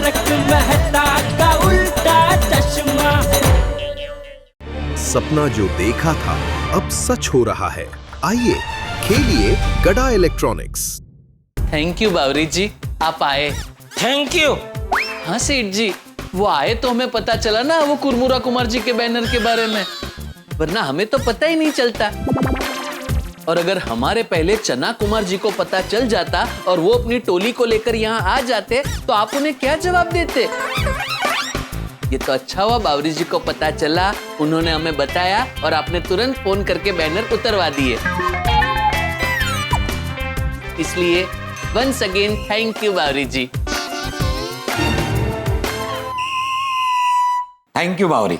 तारक मेहता का उल्टा चश्मा। सपना जो देखा था अब सच हो रहा है। आइए खेलिए गड़ा इलेक्ट्रॉनिक्स। थैंक यू बावरी जी, आप आए। Thank you. हाँ सेठ जी, वो आए तो हमें पता चला ना वो कुरमुरा कुमार जी के बैनर के बारे में, वरना हमें तो पता ही नहीं चलता। और अगर हमारे पहले चना कुमार जी को पता चल जाता और वो अपनी टोली को लेकर यहाँ आ जाते तो आप उन्हें क्या जवाब देते? ये तो अच्छा हुआ बावरी जी को पता चला, उन्होंने हमें बताया और आपने तुरंत फोन करके बैनर उतरवा दिए। इसलिए once again thank you Bawri ji. Thank you Bawri.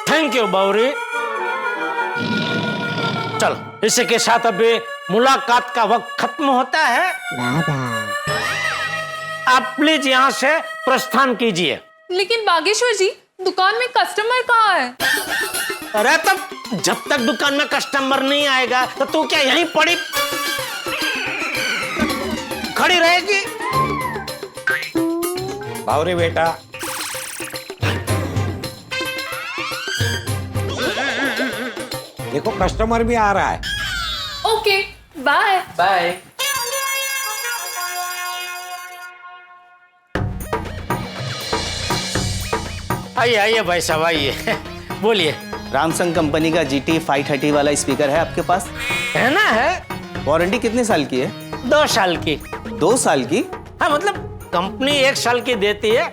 Thank you Bawri. चलो इसी के साथ अभी मुलाकात का वक्त खत्म होता है। आप प्लीज यहाँ से प्रस्थान कीजिए। लेकिन बागेश्वर जी, दुकान में कस्टमर कहाँ है? अरे तब जब तक दुकान में कस्टमर नहीं आएगा तो तू क्या यहीं पड़ी खड़ी रहेगी? बावरी बेटा, देखो कस्टमर भी आ रहा है। Okay, bye bye. आइए आइए भाई साहब आइए। बोलिए। रामसंग कंपनी का GT 530 वाला स्पीकर है आपके पास? है ना, है। वारंटी कितने साल की है? 2 साल की। 2 साल की? हाँ, मतलब कंपनी 1 साल की देती है,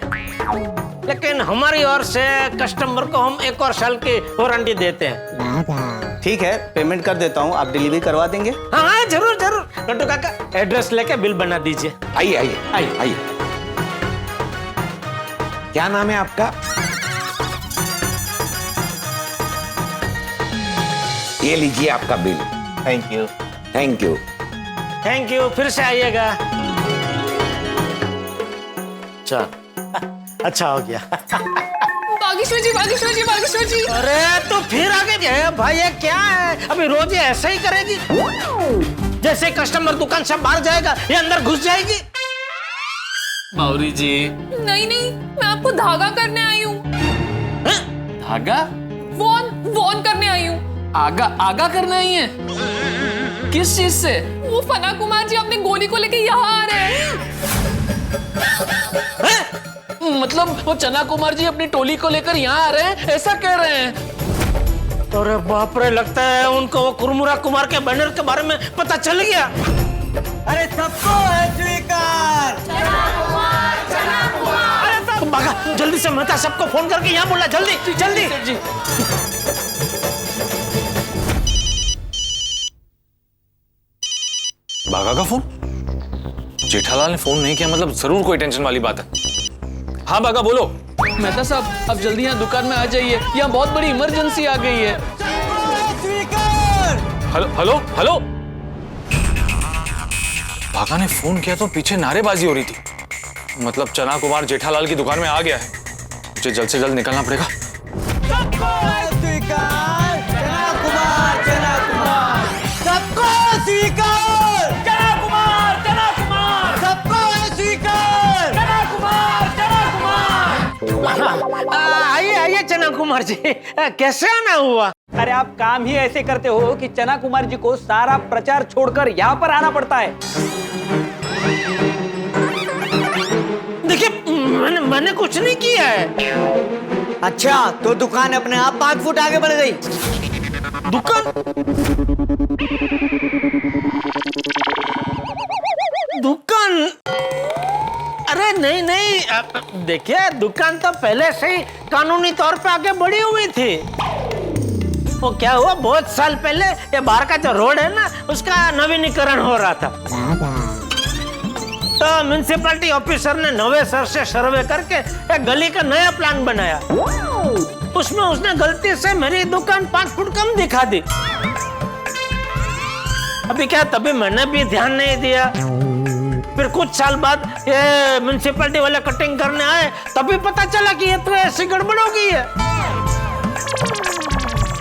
लेकिन हमारी ओर से कस्टमर को हम 1 और साल की वारंटी देते हैं। ठीक है, पेमेंट कर देता हूँ, आप डिलीवरी करवा देंगे? हाँ जरूर जरूर। लड्डू काका एड्रेस लेके बिल बना दीजिए। आइए आइए आइए आइए। क्या नाम है आपका? ये लीजिए आपका bill. Thank you. Thank you. Thank you. फिर से आइएगा। चल अच्छा हो गया। बागेश्वर जी, बागेश्वर जी, बागेश्वर जी। अरे तो फिर आगे गए भाई, ये क्या है? अभी रोज ये ऐसा ही करेगी? जैसे कस्टमर दुकान से बाहर जाएगा ये अंदर घुस जाएगी। बावरी जी। नहीं नहीं, मैं आपको धागा करने आई हूँ। धागा? वॉन करने आई हूँ। आगा आगा करना ही है? किस चीज से? वो फना कुमार जी अपनी गोली को लेके यहाँ आ रहे हैं। मतलब वो चना कुमार जी अपनी टोली को लेकर यहाँ आ रहे हैं, ऐसा कह रहे हैं? अरे बाप रे, लगता है उनको वो कुरमुरा कुमार के बैनर के बारे में पता चल गया। अरे सबको है स्वीकार। अरे तो भागा, जल्दी से मेहता सबको फोन करके यहाँ बोला, जल्दी जल्दी। जी। बागा का फोन? जेठालाल ने फोन नहीं किया, मतलब जरूर कोई टेंशन वाली बात है। हाँ बागा बोलो। मेहता साहब अब जल्दी यहाँ दुकान में आ जाइए, यहाँ बहुत बड़ी इमरजेंसी आ गई है। Hello hello hello. बागा ने फोन किया तो पीछे नारेबाजी हो रही थी, मतलब चना कुमार जेठालाल की दुकान में आ गया है। मुझे जल्द से जल्द निकलना पड़ेगा। आइए आइए चना कुमार जी, कैसे आना हुआ? अरे आप काम ही ऐसे करते हो कि चना कुमार जी को सारा प्रचार छोड़कर यहाँ पर आना पड़ता है। देखिए मैंने कुछ नहीं किया है। अच्छा, तो दुकान अपने आप 5 फुट आगे बढ़ गई। दुकान? अरे नहीं नहीं, देखिए दुकान तो पहले से ही कानूनी तौर पे आगे बढ़ी हुई थी। वो क्या हुआ, बहुत साल पहले ये बाहर का जो रोड है ना, उसका नवीनीकरण हो रहा था। तो म्युनिसिपैलिटी ऑफिसर ने नवे सर से सर्वे करके एक गली का नया प्लान बनाया। उसमें उसने गलती से मेरी दुकान 5 फुट कम दिखा दी। अभी क्या, तभी मैंने भी ध्यान नहीं दिया। फिर कुछ साल बाद ये म्युनिसिपैलिटी वाले कटिंग करने आए, तभी पता चला कि ये तो ऐसी गड़बड़ हो गई है।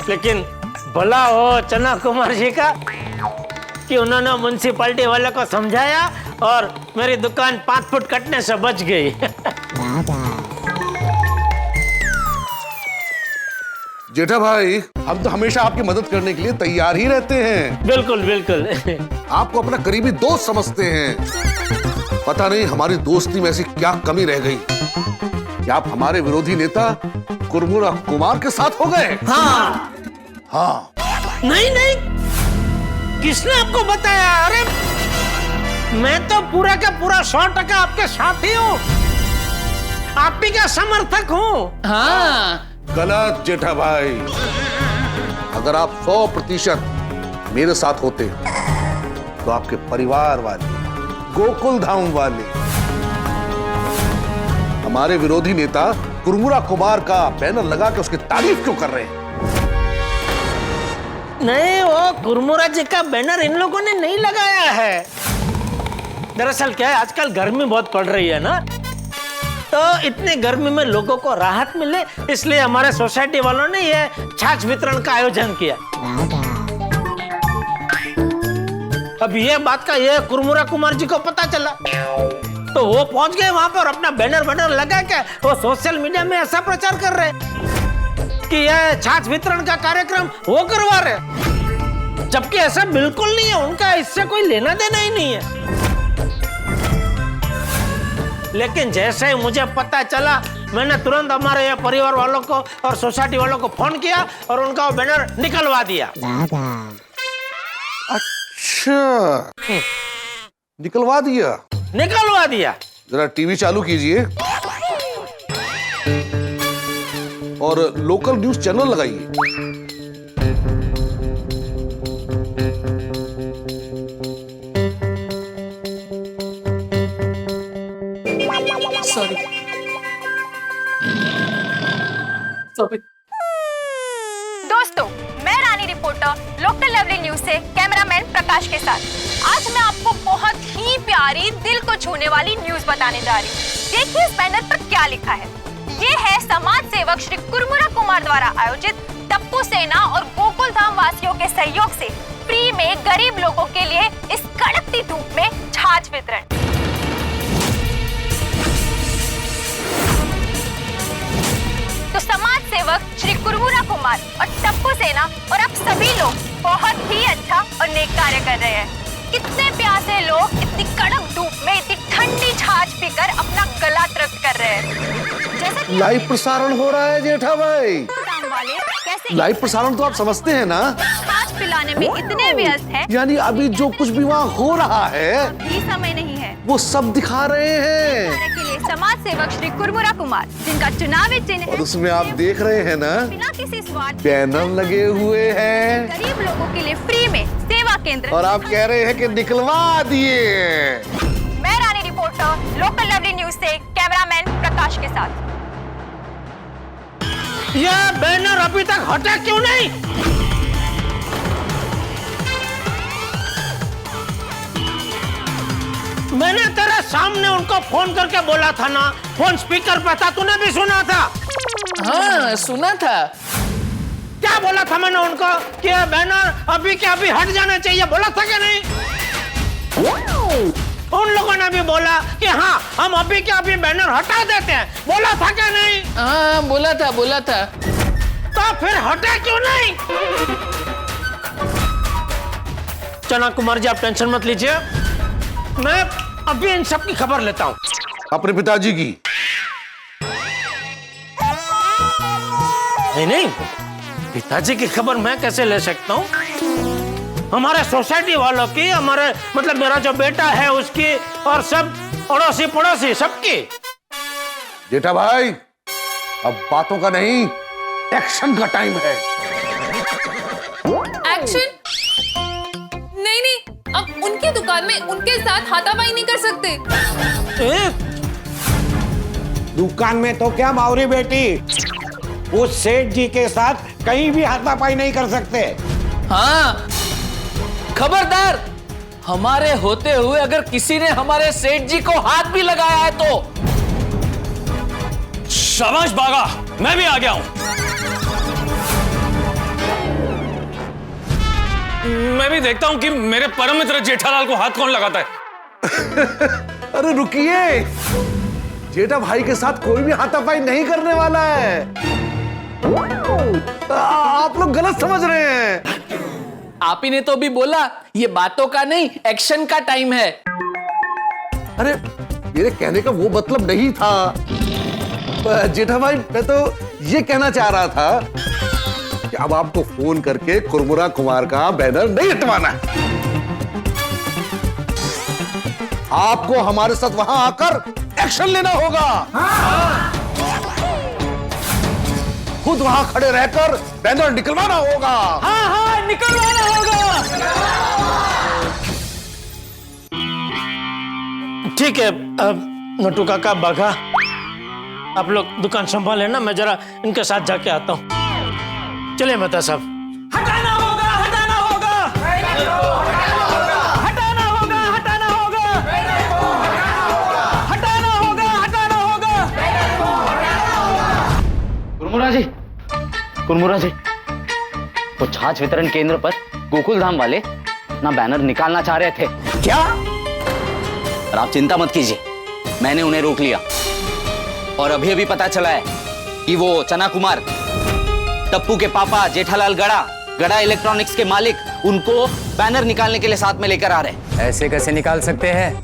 लेकिन भला हो चना कुमार जी का कि उन्होंने म्युनिसिपैलिटी वाले को समझाया और मेरी दुकान 5 फुट कटने से बच गई। जेठा भाई, हम तो हमेशा आपकी मदद करने के लिए तैयार ही रहते हैं। बिल्कुल बिल्कुल। आपको अपना करीबी दोस्त समझते हैं। पता नहीं हमारी दोस्ती में ऐसी क्या कमी रह गई कि आप हमारे विरोधी नेता कुरमुरा कुमार के साथ हो गए। हाँ हाँ। नहीं नहीं, किसने आपको बताया? अरे मैं तो पूरा का पूरा 100% आपके साथ ही हूँ, आप भी का समर्थक हूँ। हाँ गलत जेठा भाई, अगर आप 100% मेरे साथ होते तो आपके परिवार वाले, गोकुल धाम वाले, हमारे विरोधी नेता कुरमुरा कुमार का बैनर लगा के उसकी तारीफ क्यों कर रहे हैं? नहीं, वो कुरमुरा जी का बैनर इन लोगों ने नहीं लगाया है। दरअसल क्या है, आजकल गर्मी बहुत पड़ रही है ना, तो इतनी गर्मी में लोगों को राहत मिले इसलिए हमारे सोसाइटी वालों ने ये छाछ वितरण का आयोजन किया। अब ये बात का ये कुरमुरा कुमार जी को पता चला तो वो पहुंच गए वहां पर, अपना बैनर लगा के वो सोशल मीडिया में ऐसा प्रचार कर रहे कि ये छाछ वितरण का कार्यक्रम वो करवा रहे, जबकि ऐसा बिल्कुल नहीं है, उनका इससे कोई लेना देना ही नहीं है। लेकिन जैसे ही मुझे पता चला, मैंने तुरंत हमारे ये परिवार वालों को और सोसाइटी वालों को फोन किया और उनका वो बैनर निकलवा दिया। अच्छा, निकलवा दिया? निकलवा दिया। जरा टीवी चालू कीजिए और लोकल न्यूज चैनल लगाइए। सॉरी। दोस्तों, मैं रानी रिपोर्टर लोकल लवली न्यूज से कैमरामैन प्रकाश के साथ आज मैं आपको बहुत ही प्यारी, दिल को छूने वाली न्यूज बताने जा रही हूँ। देखिए इस बैनर पर क्या लिखा है। ये है समाज सेवक श्री कुरमुरा कुमार द्वारा आयोजित टप्पू सेना और गोकुल धाम वासियों के सहयोग से फ्री में गरीब लोगों के लिए इस कड़कती धूप में छाछ वितरण। तो समाज सेवक श्री कुरमुरा कुमार और टप्पू सेना और आप सभी लोग बहुत ही अच्छा और नेक कार्य कर रहे हैं। कितने प्यासे लोग इतनी कड़क धूप में इतनी ठंडी छाछ पीकर अपना गला तृप्त कर रहे हैं। जैसा कि लाइव प्रसारण हो रहा है जेठा भाई। काम वाले कैसे लाइव प्रसारण तो आप समझते हैं ना? छाछ पिलाने में इतने व्यस्त हैं, यानी अभी जो कुछ भी वहाँ हो रहा है भी समय नहीं है। वो सब दिखा रहे हैं। के लिए समाज सेवक श्री कुरमुरा कुमार, जिनका चुनावी चिन्ह और उसमें आप देख रहे हैं ना, बिना किसी स्वार्थ बैनर लगे हुए हैं गरीब लोगों के लिए फ्री में सेवा केंद्र। और आप कह रहे हैं कि निकलवा दिए। मैं रानी रिपोर्टर लोकल लवली न्यूज से कैमरामैन प्रकाश के साथ। यह बैनर अभी तक हटा क्यों नहीं? मैंने तेरे सामने उनको फोन करके बोला था ना, फोन स्पीकर पे था, तूने भी सुना था? हाँ सुना था। क्या बोला था मैंने उनको कि यह बैनर अभी के अभी हट जाना चाहिए, बोला था क्या नहीं? उन लोगों ने भी बोला कि हाँ हम अभी के अभी बैनर हटा देते हैं, बोला था क्या नहीं? हाँ बोला था। तो फिर हटा क्यों नहीं? चना कुमार जी आप टेंशन मत लीजिए, मैं अभी इन सब की खबर लेता हूँ। अपने पिताजी की? नहीं, पिताजी की खबर मैं कैसे ले सकता हूँ? हमारे सोसाइटी वालों की, हमारे मतलब मेरा जो बेटा है उसकी, और सब अड़ोसी पड़ोसी सबकी। जेठा भाई, अब बातों का नहीं, एक्शन का टाइम है। एक्शन? नहीं, अब उनकी दुकान में उनके साथ हाथापाई नहीं कर सकते। दुकान में तो क्या बावरी बेटी, उस सेठ जी के साथ कहीं भी हाथापाई नहीं कर सकते। हाँ खबरदार, हमारे होते हुए अगर किसी ने हमारे सेठ जी को हाथ भी लगाया है तो। शाबाश बागा, मैं भी आ गया हूं। मैं भी देखता हूँ कि मेरे परम मित्र जेठालाल को हाथ कौन लगाता है। अरे रुकिए, जेठा भाई के साथ कोई भी हाथापाई नहीं करने वाला है। आप लोग गलत समझ रहे हैं। आप ही ने तो भी बोला ये बातों का नहीं एक्शन का टाइम है। अरे मेरे कहने का वो मतलब नहीं था जेठा भाई, मैं तो ये कहना चाह रहा था कि अब आपको फोन करके कुरमुरा कुमार का बैनर नहीं हटवाना है। आपको हमारे साथ वहां आकर एक्शन लेना होगा। खुद वहां खड़े रहकर बैनर निकलवाना होगा। हाँ हाँ निकलवाना होगा। ठीक है, अब नटू काका बाघा, आप लोग दुकान संभाले ना, मैं जरा इनके साथ जाके आता हूँ। चलिए मेहता साहब। हटाना होगा, हटाना होगा, हटाना होगा, हटाना होगा, हटाना होगा, हटाना होगा। कुरमुरा जी, वो छाछ वितरण केंद्र पर गोकुल धाम वाले अपना बैनर निकालना चाह रहे थे। क्या? और आप चिंता मत कीजिए, मैंने उन्हें रोक लिया। और अभी अभी पता चला है कि वो चना कुमार, टप्पू के पापा जेठालाल गड़ा इलेक्ट्रॉनिक्स के मालिक, उनको बैनर निकालने के लिए साथ में लेकर आ रहे हैं। ऐसे कैसे निकाल सकते हैं?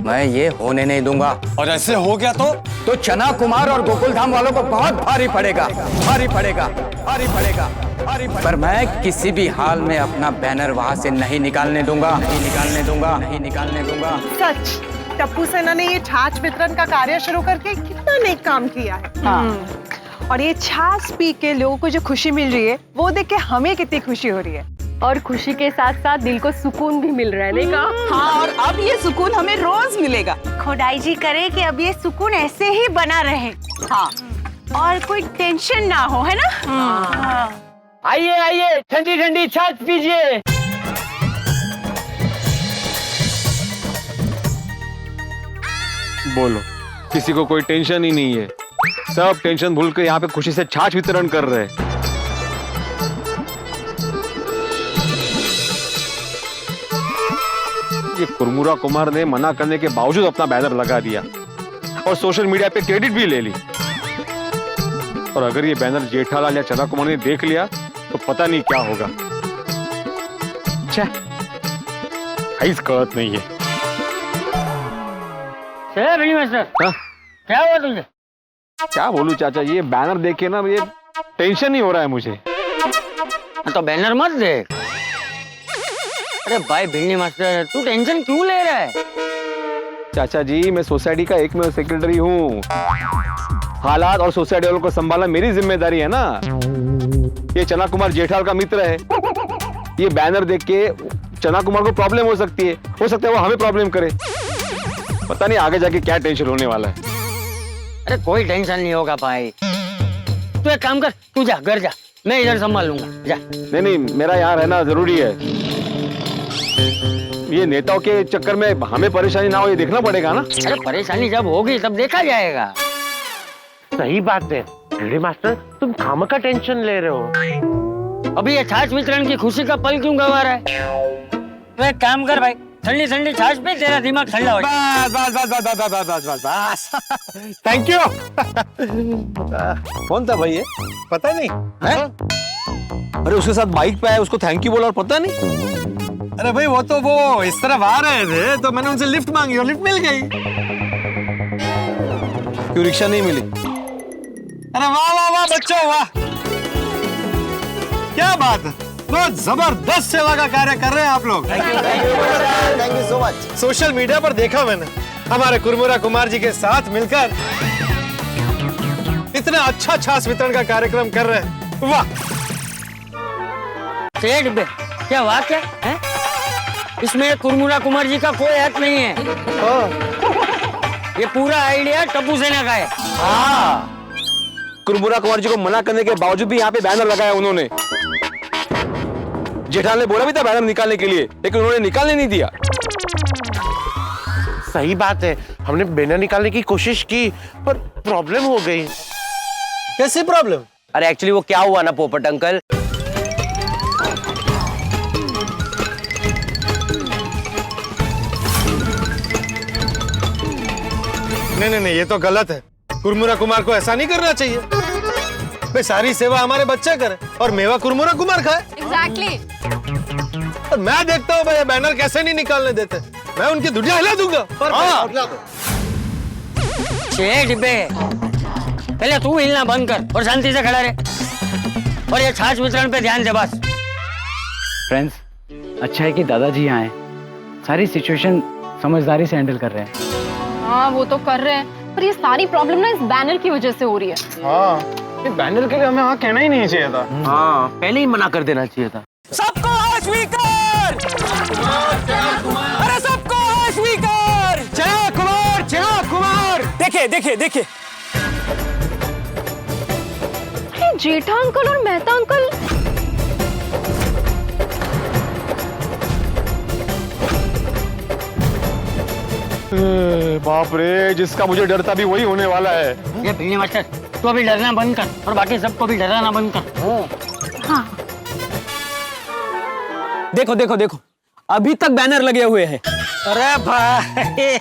मैं ये होने नहीं दूंगा। और ऐसे हो गया तो चना कुमार और गोकुल धाम वालों को बहुत भारी पड़ेगा, भारी पड़ेगा, भारी पड़ेगा, भारी पड़ेगा। पर मैं किसी भी हाल में अपना बैनर वहां से नहीं निकालने दूंगा, नहीं निकालने दूंगा, नहीं निकालने दूंगा। सच, टप्पू सेना ने ये छाछ वितरण का कार्य शुरू करके कितना नेक काम किया है। और ये छाछ पी के लोगों को जो खुशी मिल रही है वो देख के हमें कितनी खुशी हो रही है। और खुशी के साथ साथ दिल को सुकून भी मिल रहा है, नहीं कहा? हाँ, और अब ये सुकून हमें रोज मिलेगा। खुदाई जी करे कि अब ये सुकून ऐसे ही बना रहे। हाँ, और कोई टेंशन ना हो, है ना? हाँ। आइए आइए, ठंडी ठंडी छाछ पीजिए। बोलो, किसी को कोई टेंशन ही नहीं है। सब टेंशन भूल कर यहाँ पे खुशी से छाछ वितरण कर रहे हैं। ये कुरमुरा कुमार ने मना करने के बावजूद अपना बैनर लगा दिया और सोशल मीडिया पे क्रेडिट भी ले ली। और अगर ये बैनर जेठालाल या चना कुमार ने देख लिया तो पता नहीं क्या होगा। काहीच कळत नाहीये। हाँ? क्या हुआ तुझे? क्या बोलूं चाचा, ये बैनर देख के ना ये टेंशन ही हो रहा है मुझे। तो बैनर मत देख। अरे भाई भिंडी मास्टर, तू टेंशन क्यों ले रहा है? चाचा जी, मैं सोसाइटी का एकमेव सेक्रेटरी हूँ। हालात और सोसाइटी वालों को संभालना मेरी जिम्मेदारी है ना। ये चना कुमार जेठालाल का मित्र है। ये बैनर देख के चना कुमार को प्रॉब्लम हो सकती है, हो सकता है वो हमें प्रॉब्लम करे। पता नहीं आगे जाके क्या टेंशन होने वाला है। अरे कोई टेंशन नहीं होगा भाई, तू एक काम कर, तू जा घर जा, मैं इधर संभाल लूंगा, जा। नहीं, मेरा यहाँ रहना जरूरी है। ये नेताओं के चक्कर में हमें परेशानी ना हो, ये देखना पड़ेगा ना। अरे परेशानी जब होगी तब देखा जाएगा। सही बात है भिंडी मास्टर, तुम खामखा टेंशन ले रहे हो। अभी ये छाछ वितरण की खुशी का पल क्यों गवा रहा है? तो एक काम कर भाई, ठंडी ठंडी छाछ पे तेरा दिमाग ठंडा हो जाए। बस। Thank you. कौन था भाई ये? पता नहीं है? अरे उसके साथ बाइक पे आया, उसको थैंक यू बोला और पता नहीं। अरे भाई वो तो वो इस तरफ आ रहे थे तो मैंने उनसे लिफ्ट मांगी और लिफ्ट मिल गई। क्यों रिक्शा नहीं मिली? अरे वाह वाह वाह बच्चों वाह, क्या बात है, बहुत जबरदस्त सेवा का कार्य कर रहे हैं आप लोग। Thank you so much. Social media पर देखा मैंने, हमारे कुरमुरा कुमार जी के साथ मिलकर इतना अच्छा छाछ वितरण का कार्यक्रम कर रहे हैं। वाह। क्या वाह क्या है? इसमें कुरमुरा कुमार जी का कोई हक नहीं है। ये पूरा आइडिया टप्पू सेना का है। हाँ, कुरमुरा कुमार जी को मना करने के बावजूद भी यहाँ पे बैनर लगाया उन्होंने। जेठालाल ने बोला भी था बैनर निकालने के लिए, लेकिन उन्होंने निकालने नहीं दिया। सही बात है, हमने बैनर निकालने की कोशिश की पर प्रॉब्लम हो गई। कैसी प्रॉब्लम? अरे एक्चुअली वो क्या हुआ ना पोपट अंकल, नहीं नहीं नहीं, ये तो गलत है। कुरमुरा कुमार को ऐसा नहीं करना चाहिए। भाई सारी सेवा हमारे बच्चे करे और मेवा कुरमुरा कुमार खाए। एग्जैक्टली। और मैं देखता हूँ भाई बैनर कैसे नहीं निकालने देते, मैं उनकी दुनिया हिला दूंगा। डिब्बे, पहले तू हिलना बंद कर और शांति से खड़ा रहे और ये छाछ वितरण पे ध्यान दे बस। फ्रेंड्स, अच्छा है कि दादाजी यहाँ हैं, सारी सिचुएशन समझदारी से हैंडल कर रहे हैं। हाँ वो तो कर रहे हैं, पर ये सारी प्रॉब्लम ना इस बैनर की वजह से हो रही है। हाँ, ये बैनर के लिए हमें वहाँ कहना ही नहीं चाहिए था। हाँ, पहले ही मना कर देना चाहिए था। सबको स्वीकार, अरे सबको स्वीकार। चना कुमार, चना कुमार। देखिए देखिए देखिए, जेठा अंकल और मेहता अंकल बाप रे, जिसका मुझे डर था भी वही होने वाला है। ये पीने मास्टर, तू अभी डरना बंद कर और बाकी सबको भी डराना बंद कर। हाँ। देखो देखो देखो, अभी तक बैनर लगे हुए हैं। अरे भाई,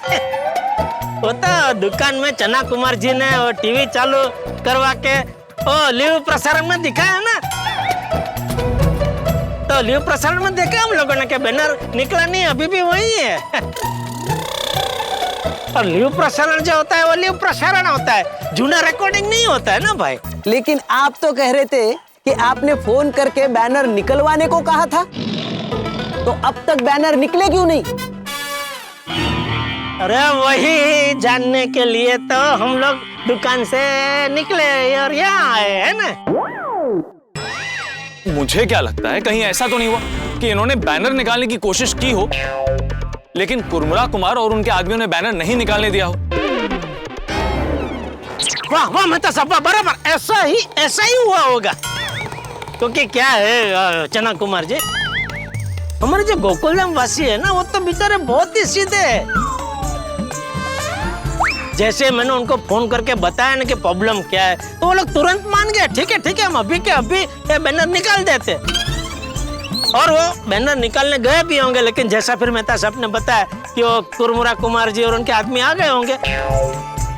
वो तो दुकान में चना कुमार जी ने वो टीवी चालू करवा के वो लिव प्रसारण में दिखाया ना, तो लिव प्रसारण में देखा हम लोगों ने कि बैनर निकला नहीं, अभी भी वही है। और लिव प्रसारण जो होता है वो लिव प्रसारण होता है, जूना रिकॉर्डिंग नहीं होता है ना भाई। लेकिन आप तो कह रहे थे कि आपने फोन करके बैनर निकलवाने को कहा था, तो अब तक बैनर निकले क्यों नहीं? अरे वही जानने के लिए तो हम लोग दुकान से निकले और यहाँ आए हैं ना। मुझे क्या लगता है, कहीं ऐसा तो नहीं हुआ कि इन्होंने बैनर निकालने की कोशिश की हो, लेकिन कुरमुरा कुमार और उनके आदमियों ने बैनर नहीं निकालने दिया हो। वाह वाह, मैं तो सब बराबर ऐसा ही हुआ होगा। क्योंकि क्या है चना कुमार जी, हमारे जो गोकुलधाम वासी है ना, वो तो बेचारे बहुत ही सीधे हैं। जैसे मैंने उनको फोन करके बताया ना कि प्रॉब्लम क्या है, तो वो लोग तुरंत मान गए। ठीक है हम अभी के अभी ये बैनर निकाल देते। और वो बैनर निकालने गए भी होंगे, लेकिन जैसा फिर मेहता साहब ने बताया कि वो कुरमुरा कुमार जी और उनके आदमी आ गए होंगे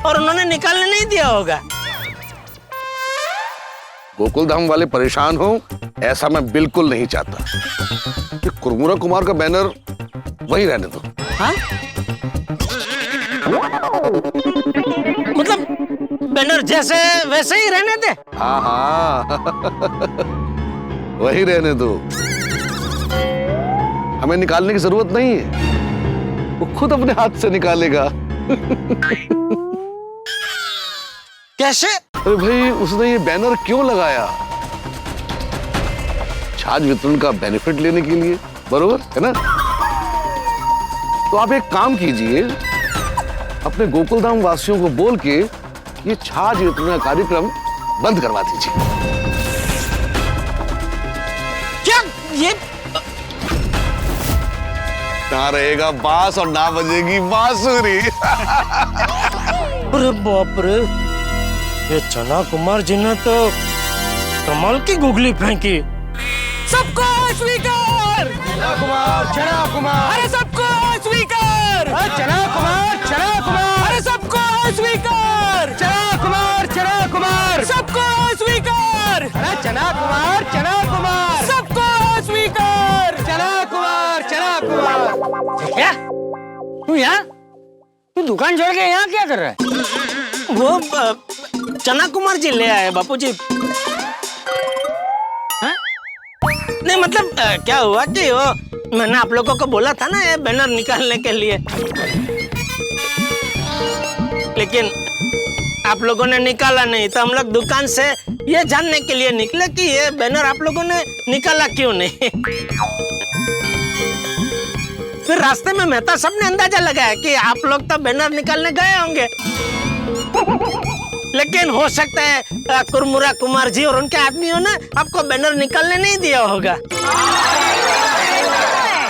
और उन्होंने निकालने नहीं दिया होगा। गोकुलधाम वाले परेशान हो ऐसा मैं बिल्कुल नहीं चाहता। कि कुरमुरा कुमार का बैनर वहीं रहने दो। हाँ? मतलब बैनर जैसे वैसे ही रहने दे? हाँ वही रहने दो, हमें निकालने की जरूरत नहीं है, वो खुद अपने हाथ से निकालेगा। कैसे? अरे भाई, उसने ये बैनर क्यों लगाया? छाछ वितरण का बेनिफिट लेने के लिए, बरोबर है ना? तो आप एक काम कीजिए, अपने गोकुलधाम वासियों को बोल के ये छाछ वितरण का कार्यक्रम बंद करवा दीजिए। क्या ये? ना रहेगा बांस और ना बजेगी बांसुरी। अरे बाप रे, ये चना कुमार जी ने तो कमाल की गुगली फेंकी। सबको स्वीकार, चना कुमार, चना कुमार। अरे सबको स्वीकार, चना कुमार, चना कुमार। अरे सबको स्वीकार, चना कुमार, चना कुमार। सबको स्वीकार, अरे चना कुमार, चना कुमार। सबको स्वीकार, चना कुमार, चना कुमार। क्या तू यहाँ, तू दुकान छोड़ के यहाँ क्या कर रहा है? वो चना कुमार जी ले आए बापूजी। नहीं मतलब क्या हुआ कि वो मैंने आप लोगों को बोला था ना ये बैनर निकालने के लिए, लेकिन आप लोगों ने निकाला नहीं, तो हम लोग दुकान से ये जानने के लिए निकले कि ये बैनर आप लोगों ने निकाला क्यों नहीं। फिर रास्ते में मेहता साहब ने अंदाजा लगाया कि आप लोग तो बैनर निकालने गए होंगे, लेकिन हो सकता है कुरमुरा कुमार जी और उनके आदमियों ने आपको बैनर निकालने नहीं दिया होगा।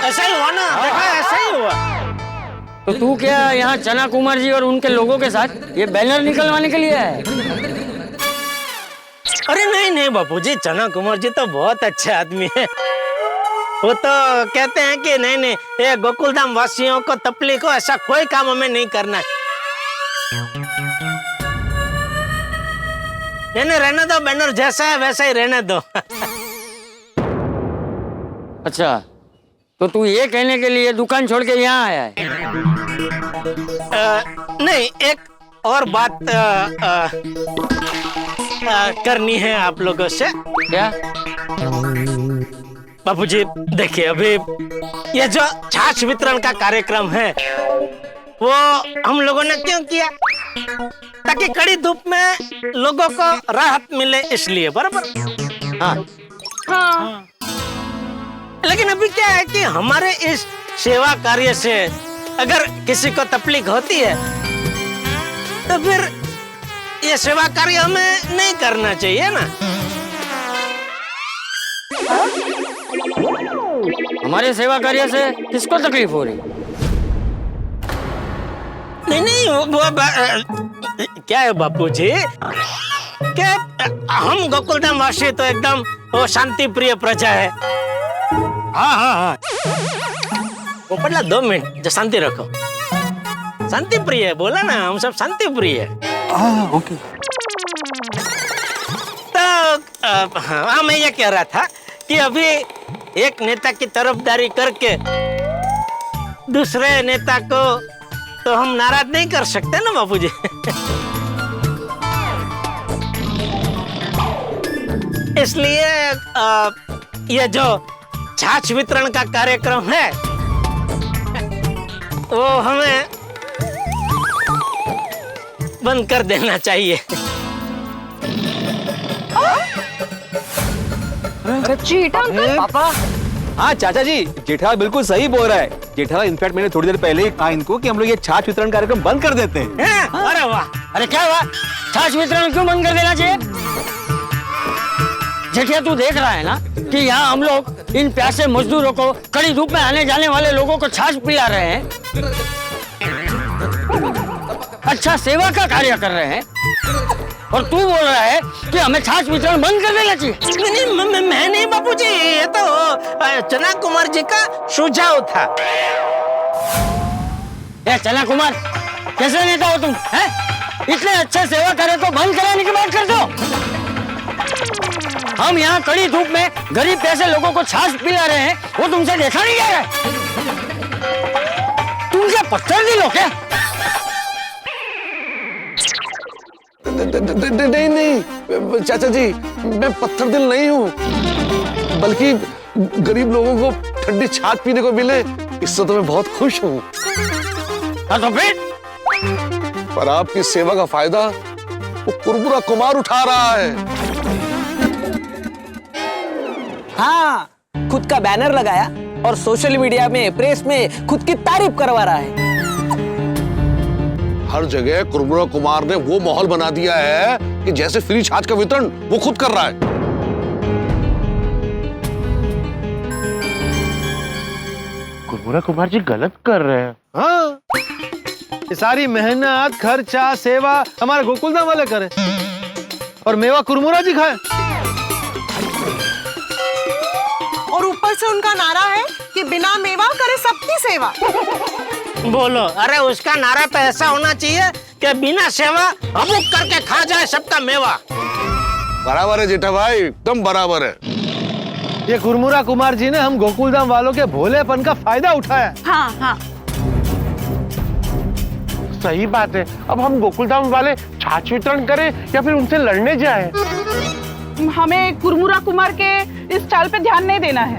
ऐसा ही हुआ ना, देखा ऐसा ही हुआ। तो तू क्या यहाँ चना कुमार जी और उनके लोगों के साथ ये बैनर निकलवाने के लिए है? अरे नहीं बापूजी, चना कुमार जी तो बहुत अच्छे आदमी है। वो तो कहते हैं कि नहीं ये गोकुलधाम वासियों को तकलीफ हो ऐसा कोई काम हमें नहीं करना है। नहीं रहने दो, बैनर जैसा है वैसा ही रहने दो। अच्छा, तो तू ये कहने के लिए दुकान छोड़ के यहाँ आया है? नहीं, एक और बात करनी है आप लोगों से। क्या? बापूजी देखिए, अभी ये जो छाछ वितरण का कार्यक्रम है वो हम लोगों ने क्यों किया? ताकि कड़ी धूप में लोगों को राहत मिले, इसलिए। बराबर? हाँ हाँ। लेकिन अभी क्या है कि हमारे इस सेवा कार्य से अगर किसी को तकलीफ होती है तो फिर ये सेवा कार्य हमें नहीं करना चाहिए ना। हमारे सेवा कार्य से किसको तकलीफ हो रही? नहीं, वो क्या है बापूजी, कि हम गोकुलधाम वासी तो एकदम वो शांति प्रिय प्रजा है। हाँ हाँ हाँ, वो पहला 2 मिनट जो शांति रखो। शांति प्रिय है, बोला ना, हम सब शांति प्रिय है। ओके। तो हाँ, मैं ये कह रहा था कि अभी एक नेता की तरफदारी करके दूसरे नेता को तो हम नाराज नहीं कर सकते ना बापूजी। इसलिए ये जो छाछ वितरण का कार्यक्रम है वो हमें बंद कर देना चाहिए। पापा। हाँ चाचा जी, जेठालाल बिल्कुल सही बोल रहा है। जेठालाल, इनफैक्ट मैंने थोड़ी देर पहले ही कहा इनको कि हम लोग ये छाछ वितरण कार्यक्रम बंद कर देते हैं। अरे वाह! अरे क्या हुआ? छाछ वितरण क्यों बंद कर देना चाहिए? जेठिया, तू देख रहा है ना कि यहाँ हम लोग इन प्यासे मजदूरों को, कड़ी धूप में आने जाने वाले लोगों को छाछ पिला रहे हैं, अच्छा सेवा का कार्य कर रहे हैं, और तू बोल रहा है कि हमें छाछ वितरण बंद कर देना चाहिए। नहीं, मैं नहीं बापूजी, ये तो चना कुमार जी का सुझाव था। चना कुमार, कैसे नेता हो तुम? हैं? इतने अच्छे सेवा कार्य को बंद कराने की बात करते हो? हम यहाँ कड़ी धूप में गरीब पैसे लोगों को छाछ पिला रहे हैं, वो तुमसे देखा नहीं जा रहा है? तुम क्या पत्थर दिल हो क्या? नहीं चाचा जी, मैं पत्थर दिल नहीं हूँ, बल्कि गरीब लोगों को ठंडी छाछ पीने को मिले इससे तो मैं बहुत खुश हूँ। तो फिर? पर आपकी सेवा का फायदा वो कुरमुरा कुमार उठा रहा है। हाँ, खुद का बैनर लगाया और सोशल मीडिया में, प्रेस में खुद की तारीफ करवा रहा है। हर जगह कुरमुरा कुमार ने वो माहौल बना दिया है कि जैसे फ्री छाछ का वितरण वो खुद कर रहा है। कुरमुरा कुमार जी गलत कर रहे हैं। हाँ, ये सारी मेहनत, खर्चा, सेवा हमारे गोकुलधाम वाले करे और मेवा कुरमुरा जी खाए। और ऊपर से उनका नारा है कि बिना मेवा करे सबकी सेवा। बोलो, अरे उसका नारा तो ऐसा होना चाहिए कि बिना सेवा अमुक करके खा जाए सबका मेवा। बराबर है जेठा भाई, एकदम बराबर है। ये कुरमुरा कुमार जी ने हम गोकुलधाम वालों के भोलेपन का फायदा उठाया। हाँ हाँ, सही बात है। अब हम गोकुलधाम वाले छाछ वितरण करें या फिर उनसे लड़ने जाएं? हमें कुरमुरा कुमार के इस चाल पे ध्यान नहीं देना है।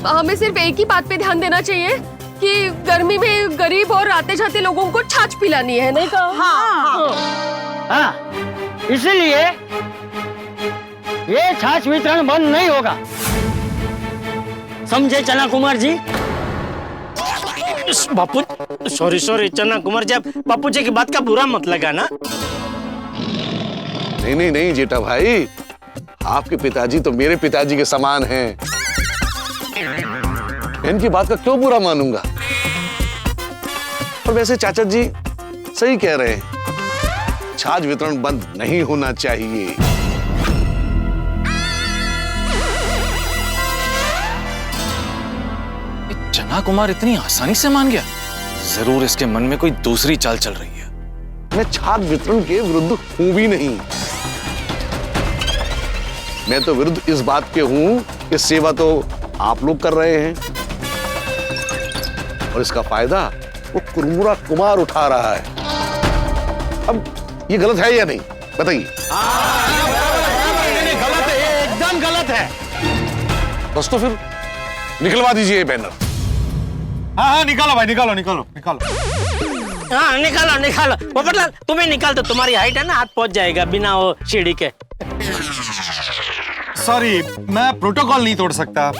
हमें सिर्फ एक ही बात पे ध्यान देना चाहिए कि गर्मी में गरीब और आते जाते लोगों को छाछ पिलानी है, नहीं कहा? हाँ, हाँ, इसीलिए ये छाछ वितरण बंद नहीं होगा, समझे चना कुमार जी? बापू, सॉरी चना कुमार जी, बापू जी की बात का बुरा मत लगाना। नहीं जेठा भाई, आपके पिताजी तो मेरे पिताजी के समान हैं। इनकी बात का क्यों बुरा मानूंगा? और वैसे चाचा जी सही कह रहे हैं, छाछ वितरण बंद नहीं होना चाहिए। चना कुमार इतनी आसानी से मान गया? जरूर इसके मन में कोई दूसरी चाल चल रही है। मैं छात्र वितरण के विरुद्ध हूं भी नहीं। मैं तो विरुद्ध इस बात के हूं कि सेवा तो आप लोग कर रहे हैं और इसका फायदा वो कुरमुरा कुमार उठा रहा है। अब ये गलत है या नहीं, बताइए। गलत है, एकदम गलत है। बस तो फिर निकलवा दीजिए ये बैनर। हाँ निकालो भाई, निकालो निकालो निकालो। हाँ निकालो निकालो। पोपटलाल तुम्हें निकाल दो, तुम्हारी हाइट है ना, हाथ पहुंच जाएगा बिना वो सीढ़ी के। सॉरी, मैं प्रोटोकॉल नहीं तोड़ सकता।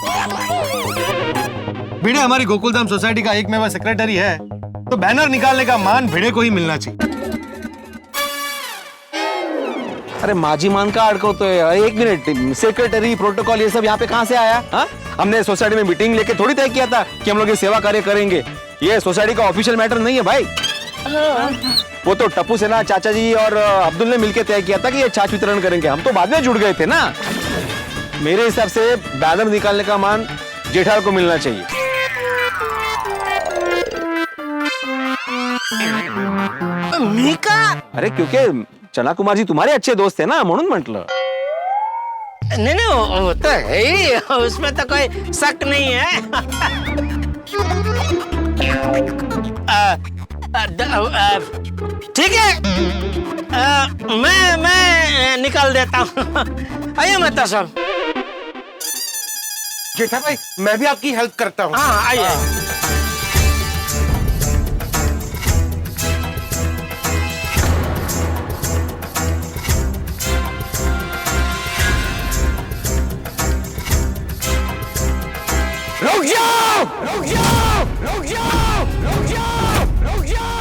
भिड़े हमारी गोकुलधाम सोसाइटी का एकमेव सेक्रेटरी है, तो बैनर निकालने का मान भिड़े को ही मिलना चाहिए। अरे माजी मान का अड़को तो है। एक मिनट, सेक्रेटरी प्रोटोकॉल ये सब यहाँ पे कहाँ से आया? हाँ, हमने सोसाइटी में मीटिंग लेके थोड़ी तय किया था कि हम लोग ये सेवा कार्य करेंगे। ये सोसाइटी का ऑफिशियल मैटर नहीं है भाई। वो तो टप्पू सेना, चाचा जी और अब्दुल ने मिलकर तय किया था कि ये छाछ वितरण करेंगे। हम तो बाद में जुड़ गए थे ना। मेरे हिसाब से बैनर निकालने का मान जेठाल को मिलना चाहिए। मीका? अरे क्योंकि चना कुमार जी तुम्हारे अच्छे दोस्त है ना, म्हणून म्हटलं। नहीं वो तो है ही, उसमें तो कोई शक नहीं है। ठीक है, मैं निकाल देता हूँ। आइए मेहता साहब। जेठा भाई, मैं भी आपकी हेल्प करता हूँ। हाँ आइए। रुक जाओ, रुक जाओ, रुक जाओ, रुक जाओ, रुक जाओ।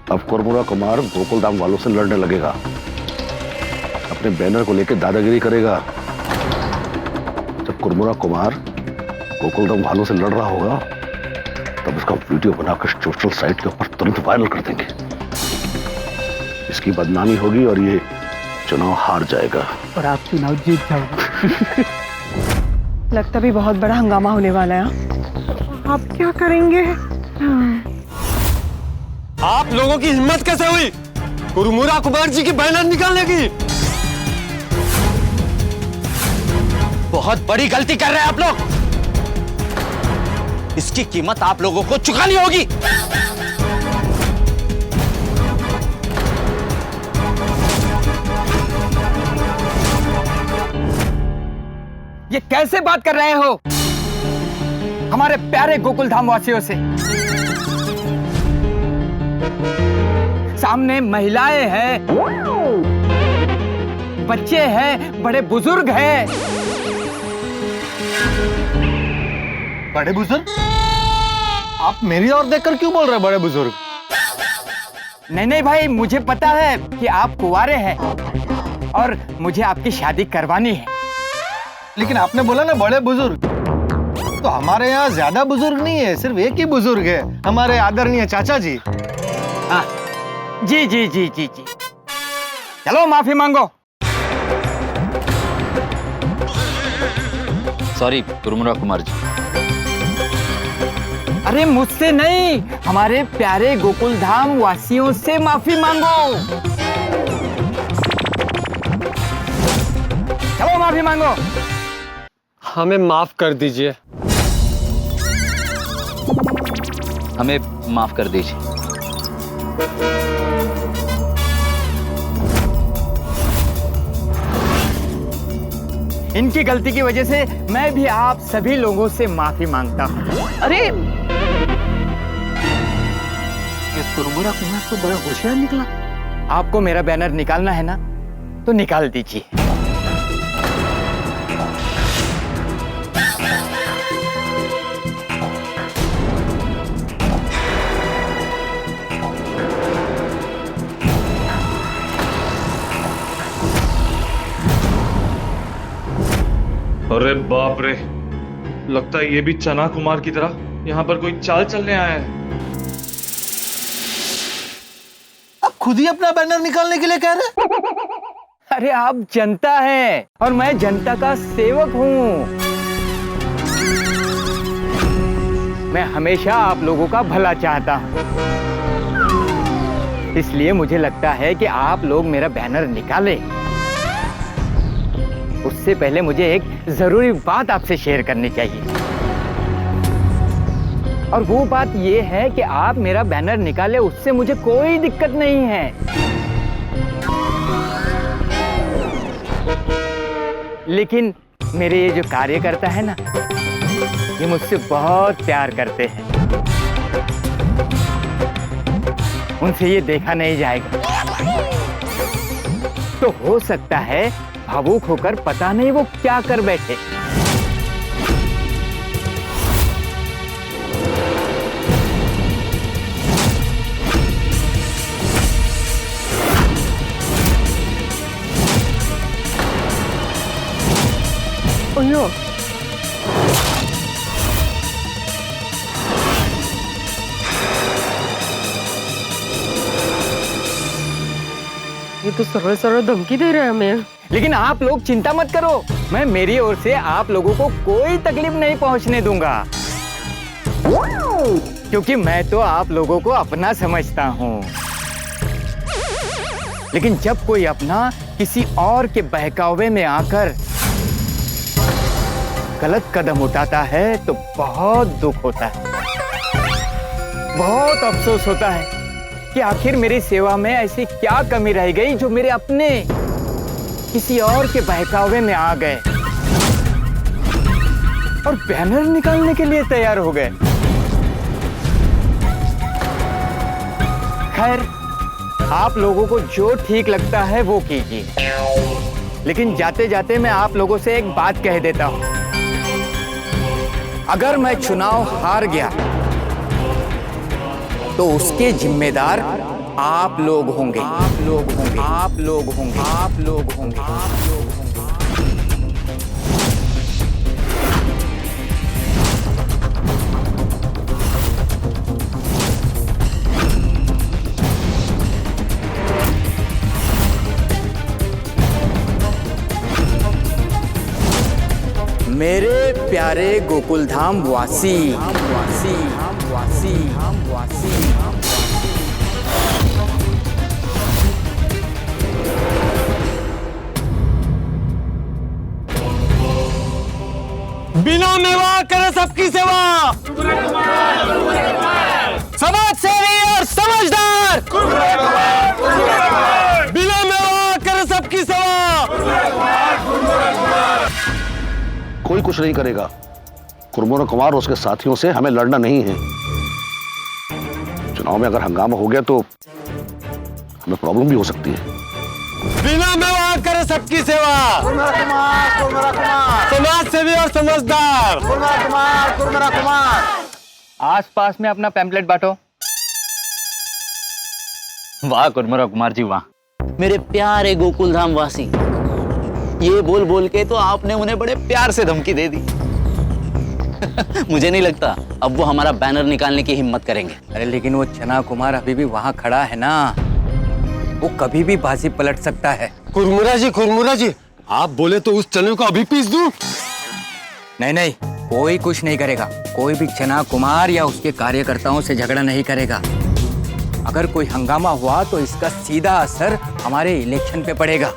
अब कुरमुरा कुमार गोकुलधाम वालों से लड़ने लगेगा, अपने बैनर को लेकर दादागिरी करेगा। जब कुरमुरा कुमार गोकुलधाम वालों से लड़ रहा होगा, तब उसका वीडियो बनाकर सोशल साइट के ऊपर तुरंत वायरल कर देंगे। इसकी बदनामी होगी और ये चुनाव हार जाएगा। और आप चुनाव जीत जाओगे। लगता भी बहुत बड़ा हंगामा होने वाला है। आप क्या करेंगे? आप लोगों की हिम्मत कैसे हुई कुरमुरा कुमार जी की बैनर निकालने की? बहुत बड़ी गलती कर रहे हैं आप लोग। इसकी कीमत आप लोगों को चुकानी होगी। ये कैसे बात कर रहे हो हमारे प्यारे गोकुलधाम वासियों से? सामने महिलाएं हैं, बच्चे हैं, बड़े बुजुर्ग हैं। बड़े बुजुर्ग? आप मेरी ओर देखकर क्यों बोल रहे बड़े बुजुर्ग? नहीं नहीं भाई, मुझे पता है कि आप कुंवारे हैं और मुझे आपकी शादी करवानी है। लेकिन आपने बोला ना बड़े बुजुर्ग, तो हमारे यहाँ ज्यादा बुजुर्ग नहीं है, सिर्फ एक ही बुजुर्ग है, हमारे आदरणीय चाचा जी। हाँ जी जी जी जी जी। चलो माफी मांगो। सॉरी कुरमुरा कुमार जी। अरे मुझसे नहीं, हमारे प्यारे गोकुलधाम वासियों से माफी मांगो। चलो माफी मांगो। हमें माफ कर दीजिए। हमें माफ कर दीजिए। इनकी गलती की वजह से मैं भी आप सभी लोगों से माफी मांगता हूँ। अरे ये कुरमुरा कुमार तो बड़ा होशियार निकला। आपको मेरा बैनर निकालना है ना, तो निकाल दीजिए। अरे बाप रे, लगता है ये भी चना कुमार की तरह यहाँ पर कोई चाल चलने आया है। अब खुद ही अपना बैनर निकालने के लिए कह रहे। अरे आप जनता हैं और मैं जनता का सेवक हूँ। मैं हमेशा आप लोगों का भला चाहता हूँ, इसलिए मुझे लगता है कि आप लोग मेरा बैनर निकालें। उससे पहले मुझे एक जरूरी बात आपसे शेयर करनी चाहिए, और वो बात ये है कि आप मेरा बैनर निकाले, उससे मुझे कोई दिक्कत नहीं है। लेकिन मेरे ये जो कार्यकर्ता है ना, ये मुझसे बहुत प्यार करते हैं। उनसे ये देखा नहीं जाएगा, तो हो सकता है भावुक होकर पता नहीं वो क्या कर बैठे। ओयो, ये तो सरल सरल धमकी दे रहे हैं हमें। लेकिन आप लोग चिंता मत करो, मैं मेरी ओर से आप लोगों को कोई तकलीफ नहीं पहुंचने दूंगा, क्योंकि मैं तो आप लोगों को अपना समझता हूं। लेकिन जब कोई अपना किसी और के बहकावे में आकर गलत कदम उठाता है तो बहुत दुख होता है, बहुत अफसोस होता है कि आखिर मेरी सेवा में ऐसी क्या कमी रह गई जो मेरे अपने किसी और के बहकावे में आ गए और बैनर निकालने के लिए तैयार हो गए। खैर, आप लोगों को जो ठीक लगता है वो कीजिए, लेकिन जाते जाते मैं आप लोगों से एक बात कह देता हूं। अगर मैं चुनाव हार गया तो उसके जिम्मेदार आप लोग होंगे, आप लोग होंगे, आप लोग होंगे, आप लोग होंगे, आप लोग होंगे। मेरे प्यारे गोकुलधाम वासी, वासी, वासी, वासी, बिना मेवा करे सबकी सेवा, समाज सेवी और समझदार, बिना मेवा करे सबकी सेवा। कोई कुछ नहीं करेगा। कुरमुरा कुमार और उसके साथियों से हमें लड़ना नहीं है। चुनाव में अगर हंगामा हो गया तो हमें प्रॉब्लम भी हो सकती है। बिना मेवा करे सबकी सेवा, समाज सेवी और समझदार, कुरमुरा कुमार। आस-पास में अपना पैम्पलेट बांटो। वाह कुरमुरा कुमार जी वाह, मेरे प्यारे गोकुलधाम वासी, ये बोल बोल के तो आपने उन्हें बड़े प्यार से धमकी दे दी। मुझे नहीं लगता अब वो हमारा बैनर निकालने की हिम्मत करेंगे। अरे लेकिन वो चना कुमार अभी भी वहां खड़ा है ना, वो कभी भी बाजी पलट सकता है। कुरमुरा जी, आप बोले तो उस चने को अभी पीस दूं? नहीं नहीं, कोई कुछ नहीं करेगा। कोई भी चना कुमार या उसके कार्यकर्ताओं से झगड़ा नहीं करेगा। अगर कोई हंगामा हुआ तो इसका सीधा असर हमारे इलेक्शन पे पड़ेगा।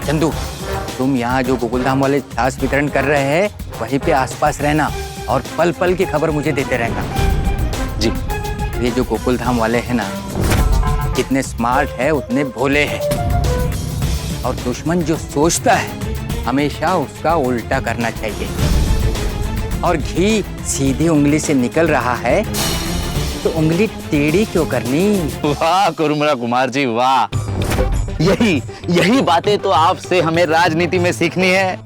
चंदू, तुम यहाँ जो गोकुलधाम वाले छाछ वितरण कर रहे हैं वहीं पे आसपास रहना और पल पल की खबर मुझे देते रहना। जी। ये जो गोकुलधाम वाले हैं ना, जितने स्मार्ट है उतने भोले हैं, और दुश्मन जो सोचता है हमेशा उसका उल्टा करना चाहिए। और घी सीधी उंगली से निकल रहा है तो उंगली टेढ़ी क्यों करनी? वाह कुरमुरा कुमार जी वाह, यही बातें तो आपसे हमें राजनीति में सीखनी है।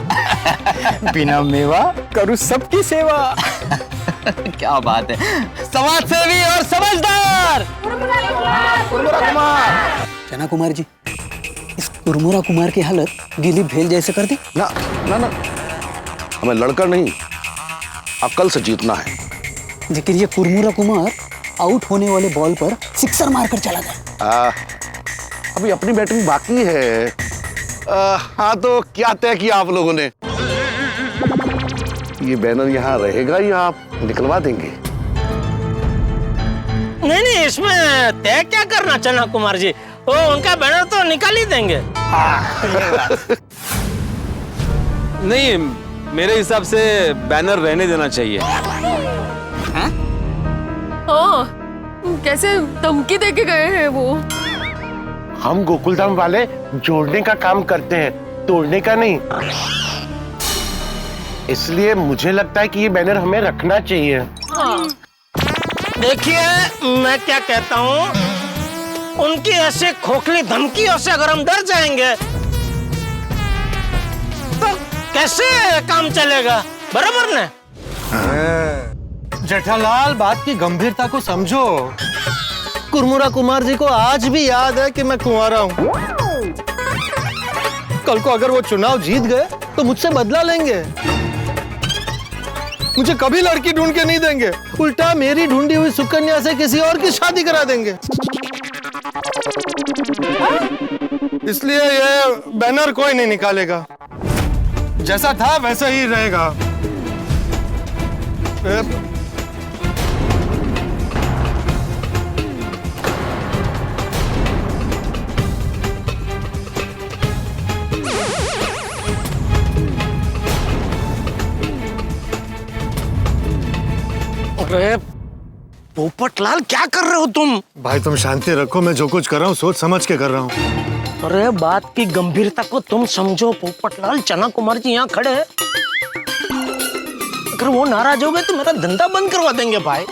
बिना मेवा करूँ सबकी सेवा। क्या बात है, समाज सेवी और समझदार कुरमुरा कुमार। चना कुमार जी, इस कुरमुरा कुमार की हालत गिली भेल जैसे कर दी। ना ना ना, हमें लड़कर नहीं अक्ल से जीतना है। लेकिन ये कुरमुरा कुमार आउट होने वाले बॉल पर सिक्सर मारकर चला गया। अभी अपनी बैटिंग बाकी है। हाँ तो क्या तय किया आप लोगों ने? ये बैनर यहाँ रहेगा या आप निकलवा देंगे? नहीं, इसमें तय क्या करना चना कुमार जी, वो उनका बैनर तो निकाल ही देंगे। नहीं, मेरे हिसाब से बैनर रहने देना चाहिए। कैसे धमकी देके गए हैं वो? हम गोकुलधाम वाले जोड़ने का काम करते हैं, तोड़ने का नहीं। इसलिए मुझे लगता है कि ये बैनर हमें रखना चाहिए। देखिए मैं क्या कहता हूँ, उनकी ऐसे खोखली धमकियों से अगर हम डर जाएंगे तो कैसे काम चलेगा, बराबर ने? जेठालाल, बात की गंभीरता को समझो। कुरमुरा कुमार जी को आज भी याद है कि मैं कुंवारा हूँ। कल को अगर वो चुनाव जीत गए तो मुझसे बदला लेंगे। मुझे कभी लड़की ढूंढ के नहीं देंगे, उल्टा मेरी ढूंढी हुई सुकन्या से किसी और की शादी करा देंगे। इसलिए ये बैनर कोई नहीं निकालेगा, जैसा था वैसा ही रहेगा। अरे पोपटलाल, क्या कर रहे हो तुम? भाई तुम शांति रखो, मैं जो कुछ कर रहा हूँ सोच समझ के कर रहा हूँ। अरे बात की गंभीरता को तुम समझो पोपटलाल, चना कुमार जी यहाँ खड़े हैं। अगर वो नाराज हो गए तो मेरा धंधा बंद करवा देंगे भाई।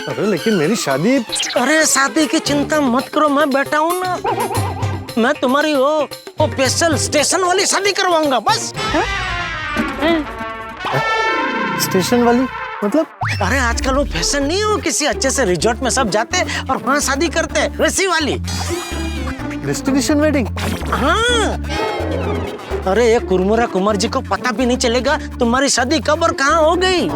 अरे लेकिन मेरी शादी। अरे शादी की चिंता मत करो, मैं बैठा हूँ ना। मैं तुम्हारी वो स्पेशल स्टेशन वाली शादी करवाऊंगा बस। स्टेशन वाली मतलब? अरे आजकल वो फैशन नहीं है, वो किसी अच्छे से रिजॉर्ट में सब जाते हैं और वहाँ शादी करते हैं, वैसी वाली डेस्टिनेशन वेडिंग। हाँ, अरे ये कुरमुरा कुमार जी को पता भी नहीं चलेगा तुम्हारी शादी कब और कहाँ हो गई।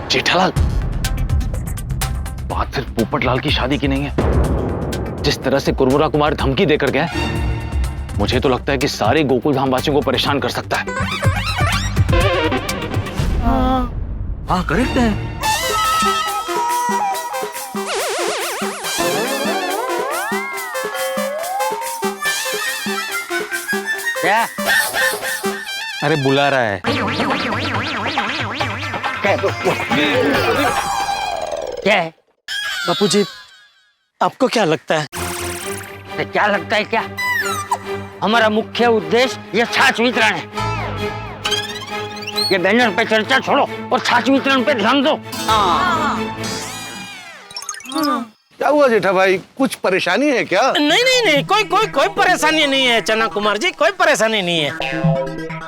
जेठालाल, बात सिर्फ पोपटलाल की शादी की नहीं है। जिस तरह से कुरमुरा कुमार धमकी देकर गया, मुझे तो लगता है कि सारे गोकुलधाम वासियों को परेशान कर सकता है। हाँ करेक्ट है। क्या? अरे बुला रहा है। क्या है? बापूजी, आपको क्या लगता है? क्या लगता है क्या? हमारा मुख्य उद्देश्य ये छाछ वितरण है। ये बैनर पे चर्चा छोड़ो और छाछ वितरण पे ध्यान दो। क्या हुआ जेठा भाई, कुछ परेशानी है क्या? नहीं नहीं नहीं, कोई परेशानी नहीं है चना कुमार जी, कोई परेशानी नहीं है।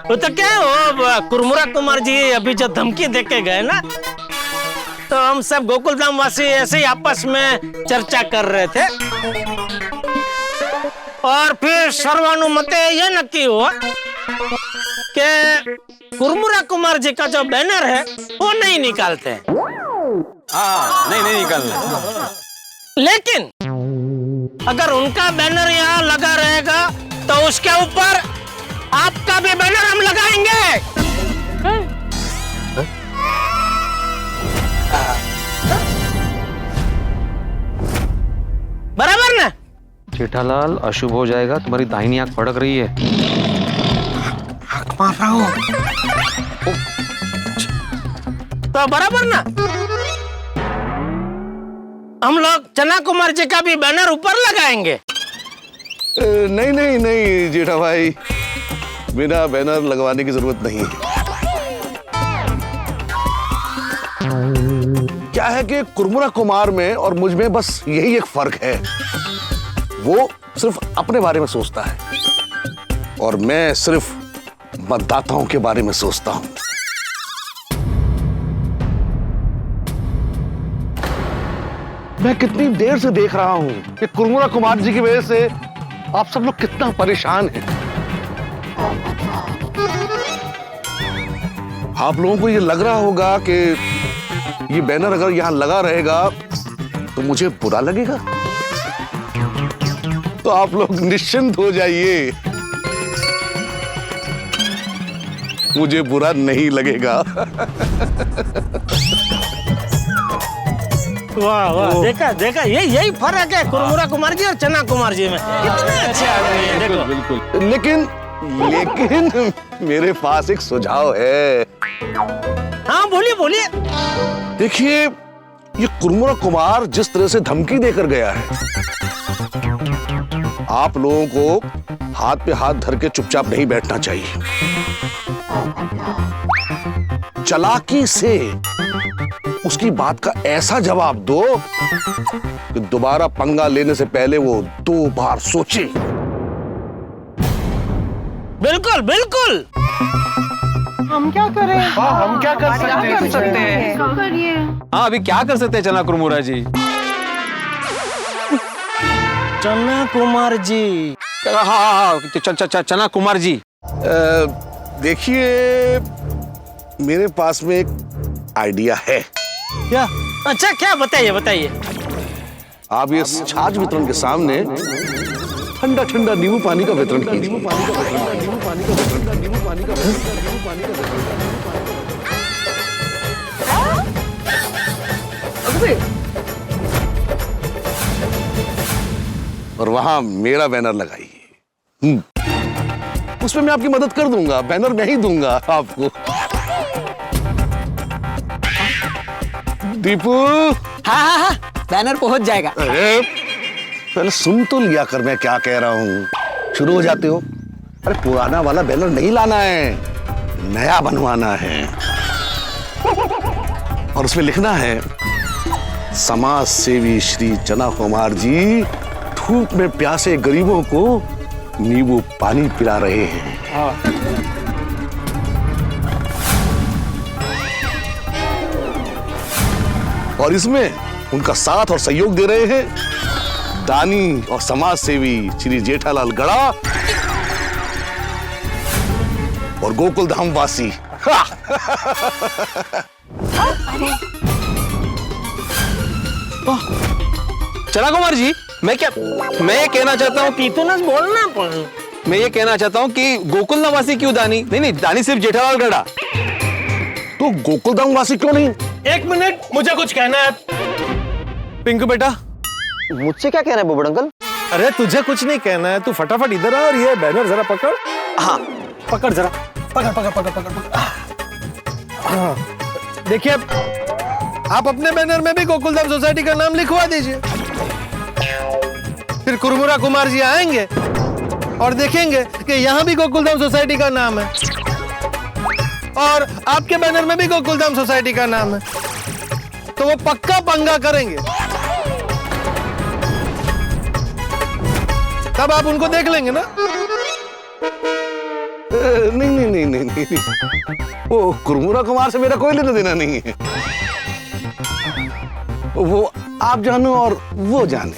वो तो क्या हो, कुरमुरा कुमार जी अभी जो धमकी देके गए ना, तो हम सब गोकुलधाम वासी ऐसे ही आपस में चर्चा कर रहे थे और फिर सर्वानुमते ये नक्की हुआ कि कुरमुरा कुमार जी का जो बैनर है वो नहीं निकालते। हाँ, नहीं निकालना। लेकिन अगर उनका बैनर यहाँ लगा रहेगा तो उसके ऊपर आपका भी बैनर हम लगाएंगे। बराबर ना? जेठालाल, अशुभ हो जाएगा। तुम्हारी दाहिनी आंख फड़क रही है। मार रहा हूं तो बराबर ना? हम लोग चना कुमार जी का भी बैनर ऊपर लगाएंगे नहीं नहीं नहीं जेठा भाई, बिना बैनर लगवाने की जरूरत नहीं है। क्या है कि कुरमुरा कुमार में और मुझ में बस यही एक फर्क है, वो सिर्फ अपने बारे में सोचता है और मैं सिर्फ मतदाताओं के बारे में सोचता हूं। मैं कितनी देर से देख रहा हूं कि कुरमुरा कुमार जी की वजह से आप सब लोग कितना परेशान हैं। आप लोगों को ये लग रहा होगा कि ये बैनर अगर यहां लगा रहेगा तो मुझे बुरा लगेगा, तो आप लोग निश्चिंत हो जाइए, मुझे बुरा नहीं लगेगा। वाह वाह, देखा देखा, यही फर्क है कुरमुरा कुमार जी और चना कुमार जी में। कितने अच्छे आदमी हैं, देखो। बिल्कुल। लेकिन मेरे पास एक सुझाव है। हाँ बोलिए बोलिए। देखिए, ये कुरमुरा कुमार जिस तरह से धमकी देकर गया है, आप लोगों को हाथ पे हाथ धर के चुपचाप नहीं बैठना चाहिए। चालाकी से उसकी बात का ऐसा जवाब दो कि दोबारा पंगा लेने से पहले वो 2 बार सोचे। बिल्कुल बिल्कुल। हम क्या करें? हाँ, हम क्या कर सकते हैं? हाँ, अभी क्या कर सकते हैं चना कुरमुरा जी? चना कुमार जी। हाँ, चना कुमार जी। देखिए, मेरे पास में एक आइडिया है। क्या? अच्छा, क्या? बताइए बताइए। आप ये छाछ वितरण के सामने ठंडा ठंडा नींबू पानी का वितरण कीजिए। और वहां मेरा बैनर लगाइए। उसमें मैं आपकी मदद कर दूंगा, बैनर मैं ही दूंगा आपको। दीपू। हाँ, बैनर पहुंच जाएगा। अरे पहले सुन तो लिया कर मैं क्या कह रहा हूं। शुरू हो जाते हो। अरे पुराना वाला बैनर नहीं लाना है, नया बनवाना है। और उसमें लिखना है, समाज सेवी श्री चना कुमार जी धूप में प्यासे गरीबों को नींबू पानी पिला रहे हैं। और इसमें उनका साथ और सहयोग दे रहे हैं दानी और समाज सेवी श्री जेठालाल गड़ा और गोकुल धाम वासी। चना कुमार जी, मैं ये कहना चाहता हूँ कि मैं ये कहना चाहता हूँ कि गोकुल धाम वासी क्यों दानी? नहीं, दानी सिर्फ जेठालाल गड़ा। तो गोकुल धाम वासी क्यों नहीं? एक मिनट, मुझे कुछ कहना है। पिंकू बेटा, मुझसे क्या कहना है बुबड़ अंकल? अरे तुझे कुछ नहीं कहना है, तू फटाफट इधर आ और ये बैनर जरा पकड़। हाँ, पकड़ जरा, पकड़। हाँ, देखिए, आप अपने बैनर में भी गोकुलधाम सोसाइटी का नाम लिखवा दीजिए। फिर कुरमुरा कुमार जी आएंगे और देखेंगे कि यहाँ भी गोकुलधाम सोसाइटी का नाम है और आपके बैनर में भी गोकुलधाम सोसाइटी का नाम है, तो वो पक्का पंगा करेंगे। तब आप उनको देख लेंगे ना। नहीं, वो कुरमुरा कुमार से मेरा कोई लेना देना नहीं है। वो आप जानो और वो जाने।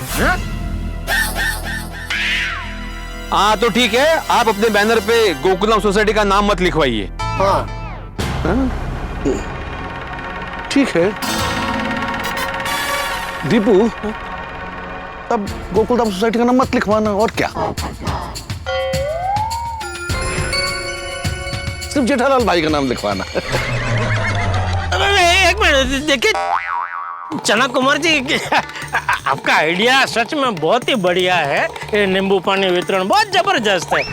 हाँ, तो ठीक है, आप अपने बैनर पे गोकुलधाम सोसाइटी का नाम मत लिखवाइए। हाँ, ठीक है दीपू, तब गोकुलधाम सोसाइटी का नाम मत लिखवाना। और क्या, सिर्फ जेठालाल भाई का नाम लिखवाना। एक मिनट, देखिए चना कुमार जी, आपका आइडिया सच में बहुत ही बढ़िया है। ये नींबू पानी वितरण बहुत जबरदस्त है,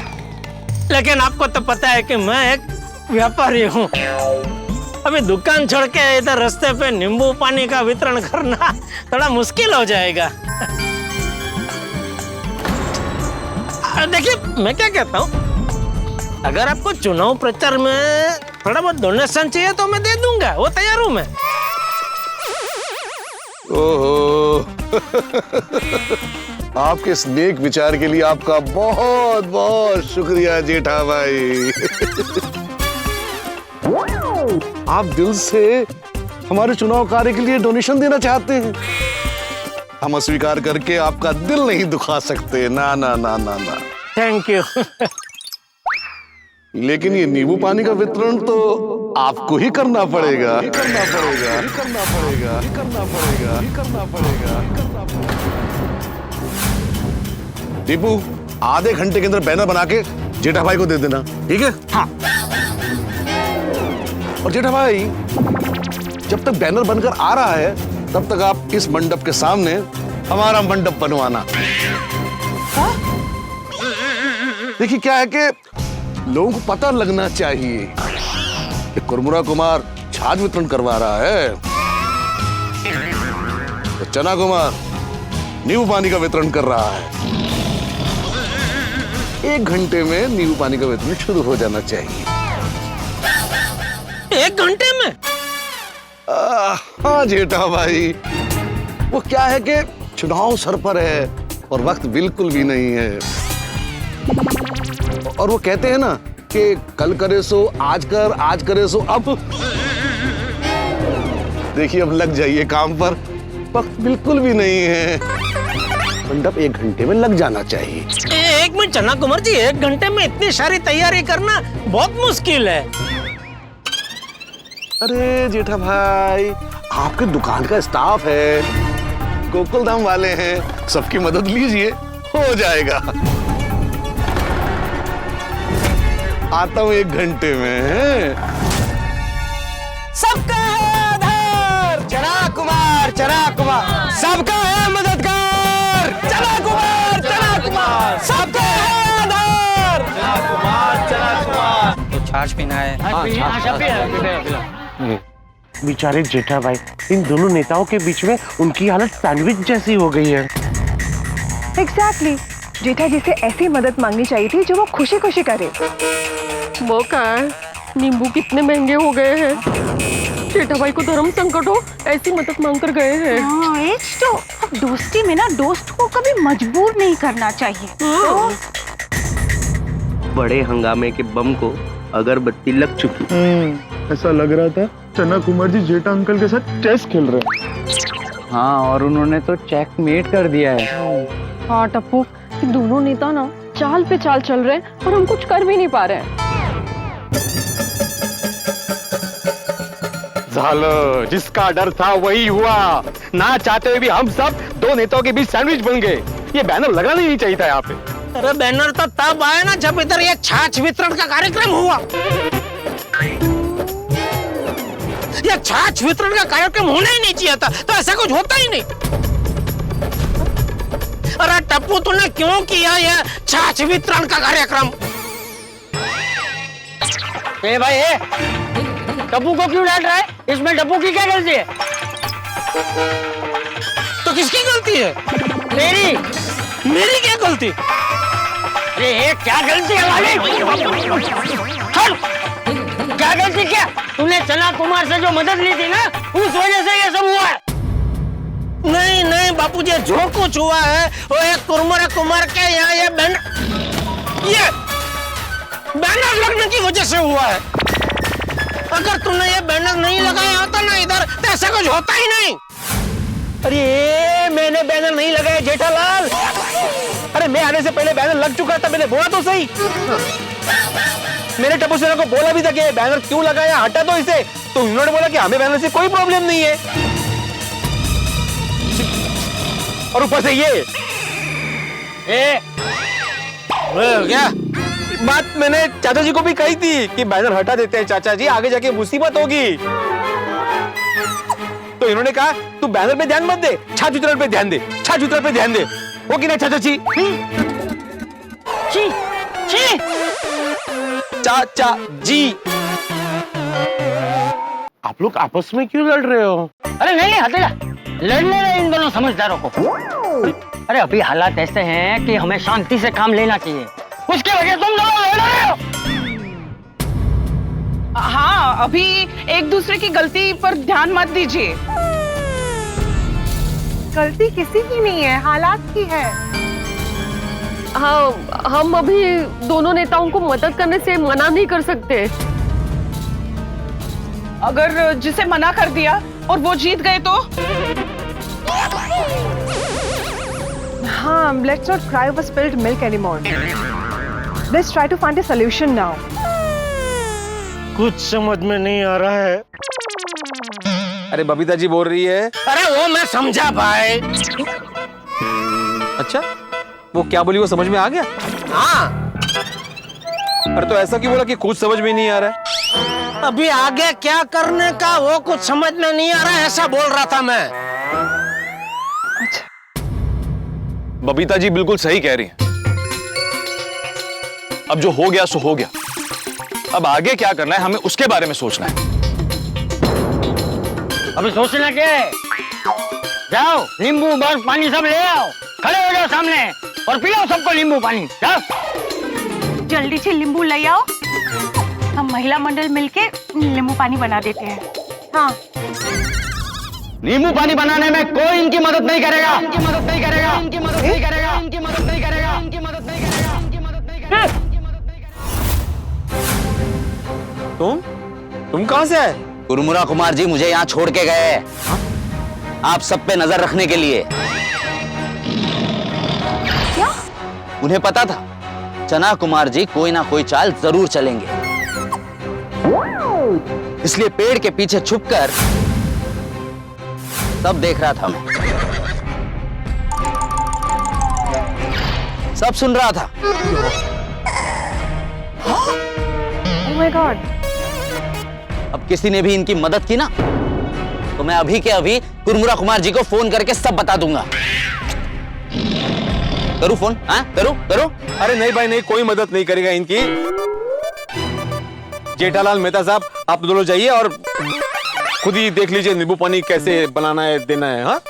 लेकिन आपको तो पता है कि मैं एक व्यापारी हूँ। अभी दुकान छोड़ के इधर रास्ते पे नींबू पानी का वितरण करना थोड़ा मुश्किल हो जाएगा। देखिए मैं क्या कहता हूँ, अगर आपको चुनाव प्रचार में थोड़ा बहुत डोनेशन चाहिए तो मैं दे दूंगा, वो तैयार हूँ मैं। ओहो आपके इस नेक विचार के लिए आपका बहुत बहुत शुक्रिया जेठा भाई। आप दिल से हमारे चुनाव कार्य के लिए डोनेशन देना चाहते हैं, हम अस्वीकार करके आपका दिल नहीं दुखा सकते। ना ना ना ना ना, थैंक यू। लेकिन ये नींबू पानी का वितरण तो आपको ही करना पड़ेगा। करना पड़ेगा, करना पड़ेगा, करना पड़ेगा, करना पड़ेगा, करना पड़ेगा। दीपू, आधे घंटे के अंदर बैनर बना के जेठा भाई को दे देना, ठीक है? हाँ। और जेठा भाई, जब तक बैनर बनकर आ रहा है तब तक आप इस मंडप के सामने हमारा मंडप बनवाना। देखिए क्या है कि लोगों को पता लगना चाहिए कि कुरमुरा कुमार छाछ वितरण करवा रहा है, तो चना कुमार नींबू पानी का वितरण कर रहा है। 1 घंटे में नींबू पानी का वितरण शुरू हो जाना चाहिए। 1 घंटे में? हाँ जेठा भाई, वो क्या है कि चुनाव सर पर है और वक्त बिल्कुल भी नहीं है। और वो कहते हैं ना कि कल करे सो आज कर, आज करे सो अब। देखिए अब लग जाइए काम पर, वक्त बिल्कुल भी नहीं है। मंडप 1 घंटे में लग जाना चाहिए। 1 मिनट चना कुमार जी, 1 घंटे में इतनी सारी तैयारी करना बहुत मुश्किल है। अरे जेठा भाई, आपके दुकान का स्टाफ है, गोकुल धाम वाले हैं, सबकी मदद लीजिए, हो जाएगा। आता हूँ 1 घंटे में। सबका है आधार चना कुमार, चना कुमार सबका है मददगार। चना कुमार, चना कुमार सबका है आधार। चना कुमार, चना कुमार। तो छाछ पीना है? बेचारे जेठा भाई, इन दोनों नेताओं के बीच में उनकी हालत सैंडविच जैसी हो गई है। एग्जैक्टली, जेठा जी से ऐसी मदद मांगनी चाहिए थी जो वो खुशी खुशी करे। वो क्या है, नींबू कितने महंगे हो गए हैं। जेठा भाई को धर्म संकट हो, ऐसी मदद मांग कर गए हैं। हाँ, एज तो अब दोस्ती में ना दोस्त को कभी मजबूर नहीं करना चाहिए। तो बड़े हंगामे के बम को अगरबत्ती लग चुकी। ऐसा लग रहा था चना कुमार जी जेठा अंकल के साथ चेस खेल रहे। हाँ, और उन्होंने तो चेकमेट कर दिया है। हाँ टप्पू, दोनों नेता ना चाल पे चाल चल रहे हैं और हम कुछ कर भी नहीं पा रहे हैं। झालो, जिसका डर था वही हुआ। ना चाहते हुए भी हम सब 2 नेताओं के बीच सैंडविच बन गए। ये बैनर लगाना ही नहीं चाहिए था यहाँ पे। अरे बैनर तो तब आया ना जब इधर ये छाछ वितरण का कार्यक्रम हुआ। ये छाछ वितरण का कार्यक्रम होना ही नहीं चाहिए था, तो ऐसा कुछ होता ही नहीं। अरे टप्पू, तूने क्यों किया ये छाछ वितरण का कार्यक्रम? ए भाई, टप्पू को क्यों डांट रहा है? इसमें टप्पू की क्या गलती है? तो किसकी गलती है? मेरी। मेरी क्या गलती? अरे क्या गलती है हमारी? क्या गलती क्या? तूने चना कुमार से जो मदद ली थी ना, उस वजह से ये सब हुआ है। नहीं नहीं बापूजी, जो कुछ हुआ है वो एक कुरमुरा कुमार के यहाँ ये बैनर लगने की वजह से हुआ है। अगर तूने ये बैनर नहीं लगाया होता ना इधर, तो ऐसा कुछ होता ही नहीं। अरे मैंने बैनर नहीं लगाया जेठालाल। अरे मैं आने से पहले बैनर लग चुका था, मैंने बोला तो सही। मैंने टप्पू सेना को बोला भी था कि बैनर क्यों लगाया, हटा दो इसे। तो उन्होंने बोला कि हमें बैनर से कोई प्रॉब्लम नहीं है। और ऊपर से ये क्या बात मैंने चाचा जी को भी कही थी कि बैनर हटा देते हैं चाचा जी, आगे जाके मुसीबत होगी। तो इन्होंने कहा तू बैनर पे ध्यान मत दे, छाछ वितरण पे ध्यान दे, छाछ वितरण पे ध्यान दे। हो कि नहीं चाचा जी? चाचा जी, आप लोग आपस में क्यों लड़ रहे हो? अरे नहीं हटेगा, लड़ने रहे इन दोनों समझदारों को। अरे अभी हालात ऐसे हैं कि हमें शांति से काम लेना चाहिए, उसके वजह तुम लोग लड़ रहे हो। हाँ, अभी एक दूसरे की गलती पर ध्यान मत दीजिए। गलती किसी की नहीं है, हालात की है। हाँ, हम अभी दोनों नेताओं को मदद करने से मना नहीं कर सकते। अगर जिसे मना कर दिया और वो जीत गए तो? हाँ, let's not cry over spilled milk anymore. Let's try to find a solution now. कुछ समझ में नहीं आ रहा है। अरे बबीता जी बोल रही है। अरे वो मैं समझा भाई। अच्छा, वो क्या बोली वो समझ में आ गया? हाँ। अरे तो ऐसा क्यों बोला कि कुछ समझ में नहीं आ रहा है? अभी आगे क्या करने का वो कुछ समझ में नहीं आ रहा है, ऐसा बोल रहा था मैं। अच्छा। बबीता जी बिल्कुल सही कह रही हैं। अब जो हो गया सो हो गया, अब आगे क्या करना है हमें उसके बारे में सोचना है। अभी सोचना क्या है? जाओ नींबू बर्फ पानी सब ले आओ, खड़े हो जाओ सामने और पिलाओ सबको नींबू पानी। जाओ जल्दी से नींबू ले आओ, हम महिला मंडल मिलके नींबू पानी बना देते हैं। हाँ। नींबू पानी बनाने में कोई इनकी मदद नहीं करेगा, इनकी मदद नहीं करेगा, इनकी मदद नहीं करेगा, इनकी मदद नहीं करेगा, इनकी मदद नहीं करेगा, इनकी मदद नहीं करेगा। तुम कहां से आए? कुरमुरा कुमार जी मुझे यहाँ छोड़ के गए आप सब पे नजर रखने के लिए। क्या? उन्हें पता था चना कुमार जी कोई ना कोई चाल जरूर चलेंगे, इसलिए पेड़ के पीछे छुपकर सब देख रहा था मैं, सब सुन रहा था। Oh my God! अब किसी ने भी इनकी मदद की ना तो मैं अभी के अभी कुरमुरा कुमार जी को फोन करके सब बता दूंगा। करूं फोन? हाँ करूं? अरे नहीं भाई नहीं, कोई मदद नहीं करेगा इनकी। जेठालाल मेहता साहब आप दोनों जाइए और खुद ही देख लीजिए नींबू पानी कैसे बनाना है देना है। हाँ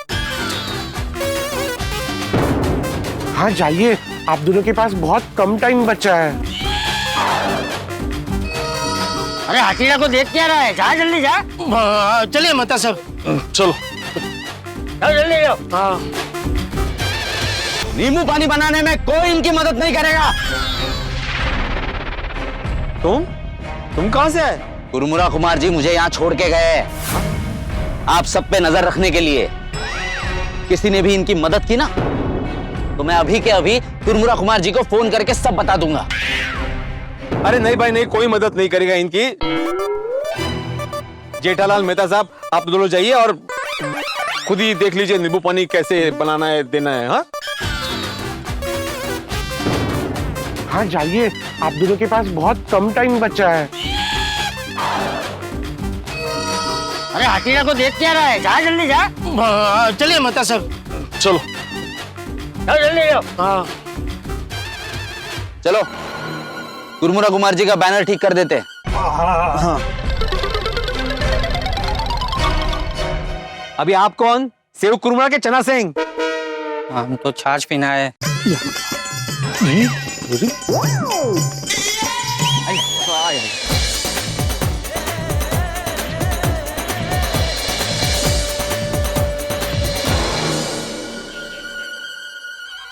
हाँ जाइए, आप दोनों के पास बहुत कम टाइम बचा है। अरे हटीरा को देख क्या रहा है? जा जल्दी जा। चलिए मेहता साहब। चलो जल्दी जाओ। हाँ। नींबू पानी बनाने में कोई इनकी मदद नहीं करेगा। तुम कहां से आए? कुरमुरा कुमार जी मुझे यहाँ छोड़ के गए आप सब पे नजर रखने के लिए। किसी ने भी इनकी मदद की ना तो मैं अभी के अभी कुरमुरा कुमार जी को फोन करके सब बता दूंगा। अरे नहीं भाई नहीं, कोई मदद नहीं करेगा इनकी। जेठालाल मेहता साहब आप दोनों जाइए और खुद ही देख लीजिए नींबू पानी कैसे बनाना है देना है। हाँ हाँ जाइए, आप दोनों के पास बहुत कम टाइम बचा है। अरे हटीरा को देख क्या रहा है? जा जल्दी जा। चलिए मेहता साहब। चलो जल्दी जाओ। हाँ चलो कुरमुरा कुमार जी का बैनर ठीक कर देते हैं। हाँ। अभी आप कौन? सेव कुरमुरा के चना सिंह। हम तो छाछ पीना है।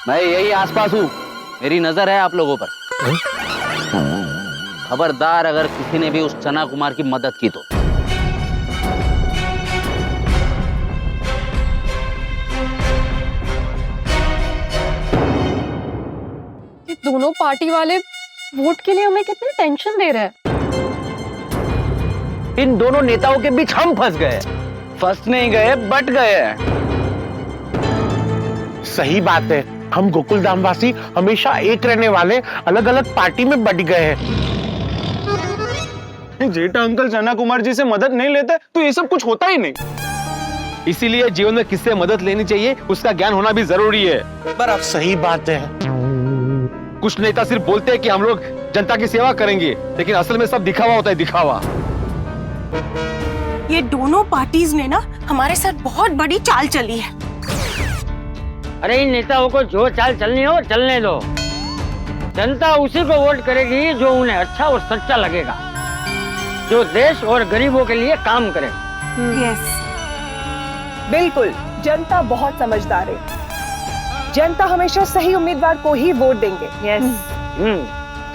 मैं यही आसपास हूँ, मेरी नजर है आप लोगों पर। खबरदार अगर किसी ने भी उस चना कुमार की मदद की तो। ये दोनों पार्टी वाले वोट के लिए हमें कितनी टेंशन दे रहे हैं। इन दोनों नेताओं के बीच हम फंस गए। फंस नहीं गए, बट गए। सही बात है, हम गोकुल धामवासी हमेशा एक रहने वाले अलग अलग पार्टी में बट गए हैं। जेठा अंकल चना कुमार जी से मदद नहीं लेते तो ये सब कुछ होता ही नहीं। इसीलिए जीवन में किससे मदद लेनी चाहिए उसका ज्ञान होना भी जरूरी है। पर अब सही बात है, कुछ नेता सिर्फ बोलते हैं कि हम लोग जनता की सेवा करेंगे, लेकिन असल में सब दिखावा होता है, दिखावा। ये दोनों पार्टीज ने ना हमारे साथ बहुत बड़ी चाल चली है। अरे इन नेताओं को जो चाल चलनी हो चलने दो। जनता उसी को वोट करेगी जो उन्हें अच्छा और सच्चा लगेगा, जो देश और गरीबों के लिए काम करे। यस, बिल्कुल। जनता बहुत समझदार है। जनता हमेशा सही उम्मीदवार को ही वोट देंगे। यस,